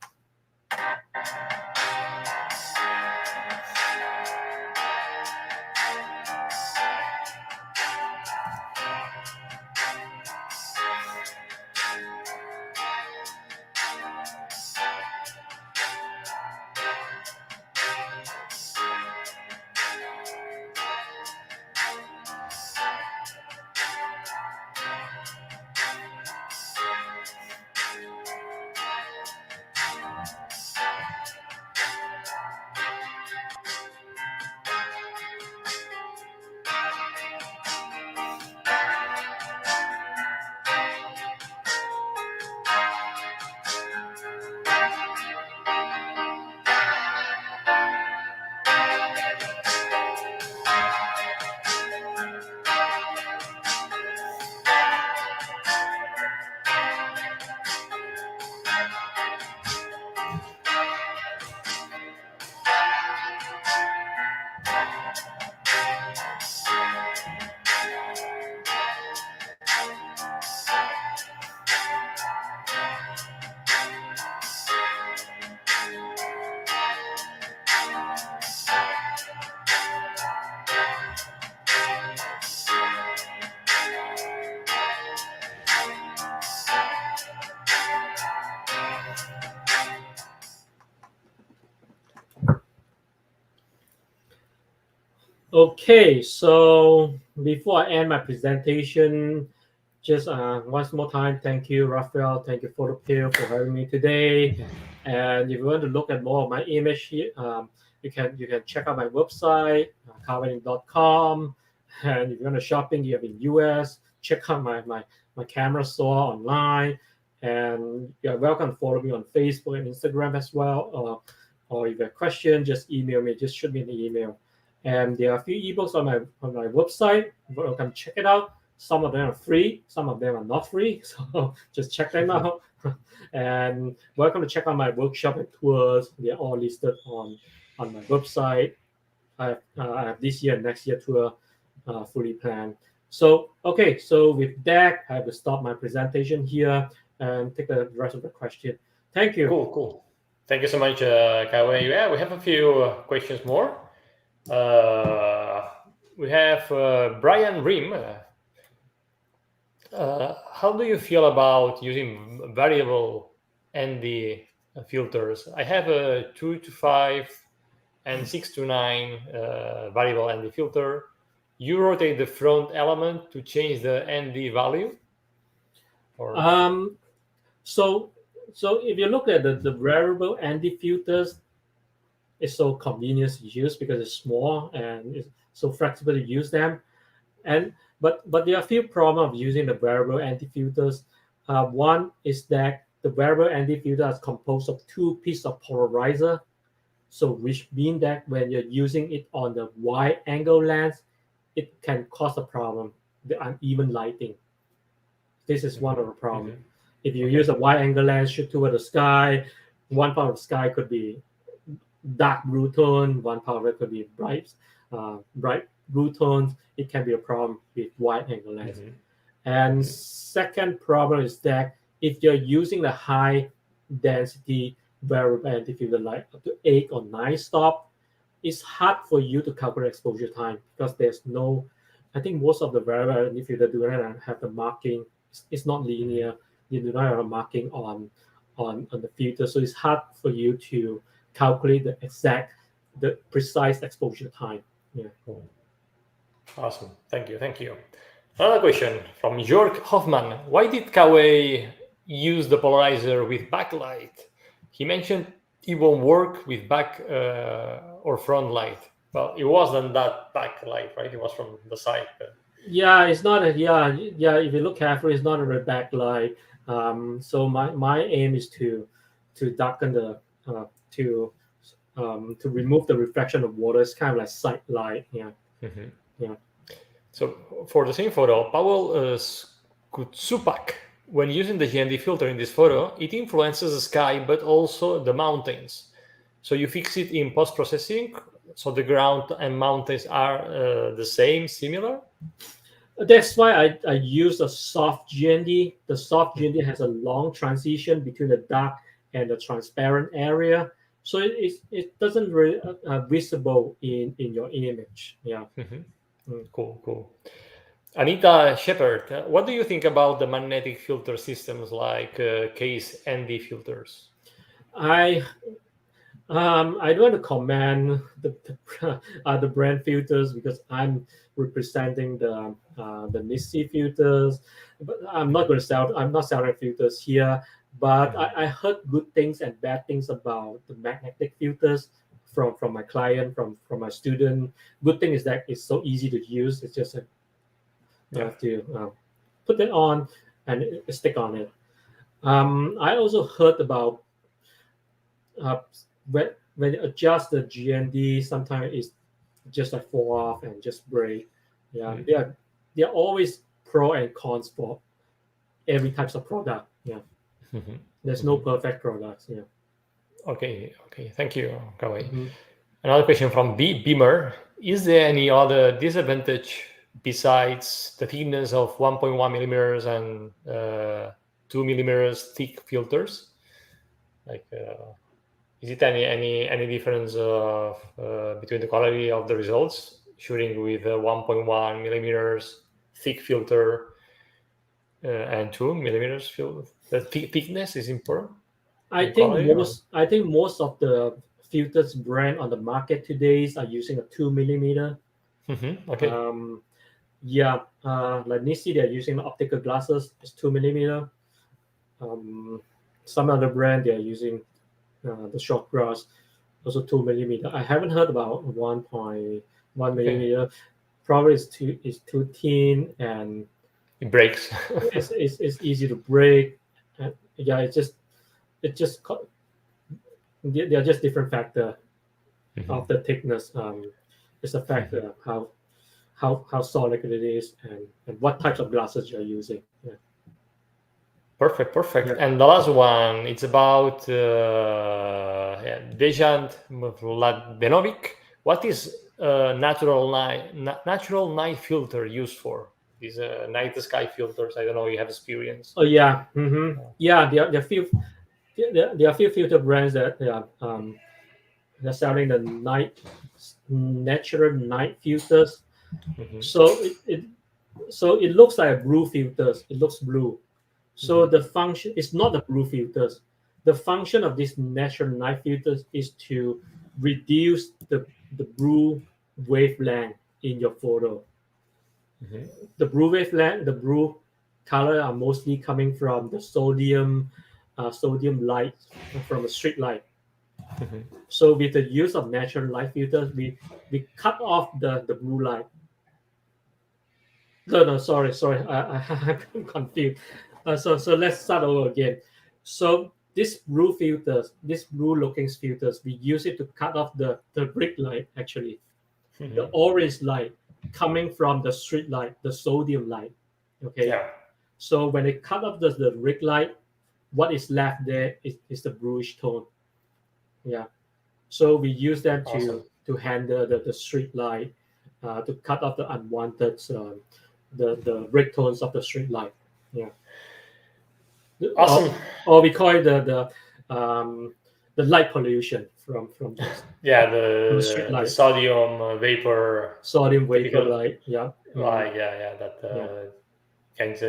Okay, so before I end my presentation, just once more time, thank you, Raphael. Thank you, Photopill, for having me today. And if you want to look at more of my image here, you can check out my website, Kah-Wai.com. And if you want to shopping, you have in US, check out my camera store online. And you're welcome to follow me on Facebook and Instagram as well. Or if you have a question, just email me. Just shoot me an email. And there are a few ebooks on my website. Welcome, check it out. Some of them are free, some of them are not free. So just check them out. And welcome to check out my workshop and tours. They're all listed on my website. I have this year and next year tour fully planned. So okay, so with that, I have to stop my presentation here and take the rest of the question. Thank you. Cool. Thank you so much, Kah-Wai. Yeah, we have a few questions more. We have Brian Rim. How do you feel about using variable ND filters? I have a 2 to 5 and 6 to 9 variable ND filter. You rotate the front element to change the ND value? So So if you look at the variable anti-filters, it's so convenient to use because it's small and it's so flexible to use them. And but there are a few problems of using the variable anti-filters. One is that the variable anti-filter is composed of two pieces of polarizer, so which means that when you're using it on the wide angle lens, it can cause a problem, the uneven lighting. This is one of the problems. Mhm. If you Okay. use a wide angle lens shoot toward the sky, one part of the sky could be dark blue tone, one part of it could be bright blue tones. It can be a problem with wide angle lens. Mhm. And Mhm. second problem is that if you're using the high density variable anti-filter like up to 8 or 9 stop, it's hard for you to calculate exposure time because there's no, I think most of the variable anti-filter do not have the marking. It's not linear. You do not have a marking on the filter, so it's hard for you to calculate the precise exposure time. Yeah. Cool. Awesome. Thank you. Thank you. Another question from Jörg Hoffman. Why did Kah-Wai use the polarizer with backlight? He mentioned it won't work with back or front light. Well, it wasn't that backlight, right? It was from the side. Yeah, it's not a yeah. If you look carefully, it's not a red backlight. So my aim is to darken the to remove the reflection of water. It's kind of like sight light. Yeah, Mhm. yeah. So for the same photo, Paweł Skutsupak, when using the GND filter in this photo, it influences the sky, but also the mountains. So you fix it in post-processing, so the ground and mountains are the same, similar? That's why I use a soft GND. The soft GND has a long transition between the dark and the transparent area, so it doesn't really visible in your image. Yeah. Mhm. Mm. Cool, cool. Anita Shepard, what do you think about the magnetic filter systems like case ND filters? I I don't want to comment the brand filters because I'm representing the Nissi filters, but I'm not going to sell. I'm not selling filters here. But Mhm. I heard good things and bad things about the magnetic filters from my client, from my student. Good thing is that it's so easy to use. It's just you Yeah. have to put it on and stick on it. I also heard about uh, when you adjust the GND, sometimes it's just like fall off and just break. Yeah, Mhm. there are always pro and cons for every types of product. Yeah, Mhm. there's no Mhm. perfect products. Yeah. Okay, okay. Thank you, Kah-Wai. Mhm. Another question from Beamer. Is there any other disadvantage besides the thickness of 1.1 millimeters and 2 millimeters thick filters? Like, is it any difference between the quality of the results shooting with a 1.1 millimeters thick filter and 2 millimeters filter? The thickness is important in quality, or? I think most of the filters brand on the market today are using a 2 millimeter. Okay. Um, yeah, like Nissi, they're using optical glasses. It's 2 millimeter. Um, some other brand they're using the short grass, also 2 millimeter. I haven't heard about 1.1 Okay. millimeter. Probably it's too thin and It breaks. it's easy to break. Yeah, it just they're just different factor Mhm. of the thickness. It's a Mhm. factor how solid it is and what types of glasses you're using. Yeah, Perfect, perfect. yeah. And the last one, it's about yeah, Dejant Mladenovic. What is natural night filter used for? These night sky filters. I don't know. You have experience. Oh yeah, Uh, yeah. There are few filter brands that they're selling the natural night filters. mhm, So it looks like blue filters. It looks blue. So mhm, the function is not the blue filters. The function of these natural night filters is to reduce the blue wavelength in your photo. mhm, The blue color are mostly coming from the sodium, sodium light from a street light. Mhm. So with the use of natural light filters, we cut off the blue light. No, sorry, I'm confused. So let's start over again. So this blue filters, this blue looking filters, we use it to cut off the brick light, actually, the Mhm. orange light coming from the street light, the sodium light. Okay. Yeah. So when they cut off the brick light, what is left there is the bluish tone. Yeah. So we use them Awesome. to handle the street light, to cut off the unwanted the brick tones of the street light. Yeah. Awesome. Or we call it the light pollution from Yeah, the street the light, sodium vapor, sodium vapor typical light. Yeah. like yeah that Yeah. kind of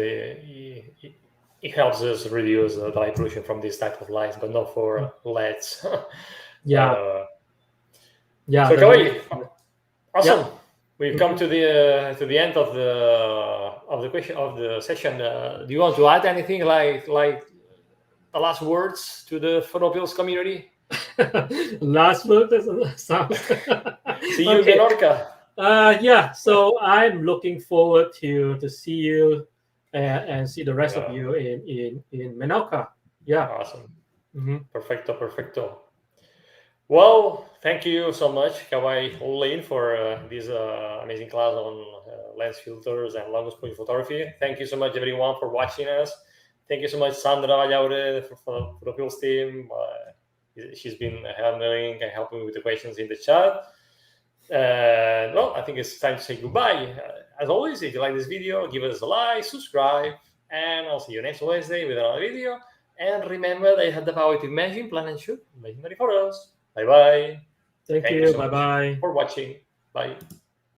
it helps us reduce the light pollution from this type of lights, but not for LEDs. Yeah. Uh, Yeah. so the Kah-Wai, light- awesome. Yeah. We've come to the end of the question of the session. Do you want to add anything like the last words to the photopiles community? Last word doesn't sound. See you in Okay. Menorca. Yeah. So I'm looking forward to see you and see the rest of Yeah. you in Menorca. Yeah. Awesome. Mhm. Perfecto. Well, thank you so much, Kah-Wai Lin, for this amazing class on lens filters and long exposure photography. Thank you so much, everyone, for watching us. Thank you so much, Sandra Vallaure, for the Pills team. She's been handling and helping with the questions in the chat. Well, I think it's time to say goodbye. As always, if you like this video, give us a like, subscribe, and I'll see you next Wednesday with another video. And remember that you have the power to imagine, plan, and shoot legendary photos. Bye-bye. Thank Thank you. you so Bye much bye. for watching. Bye.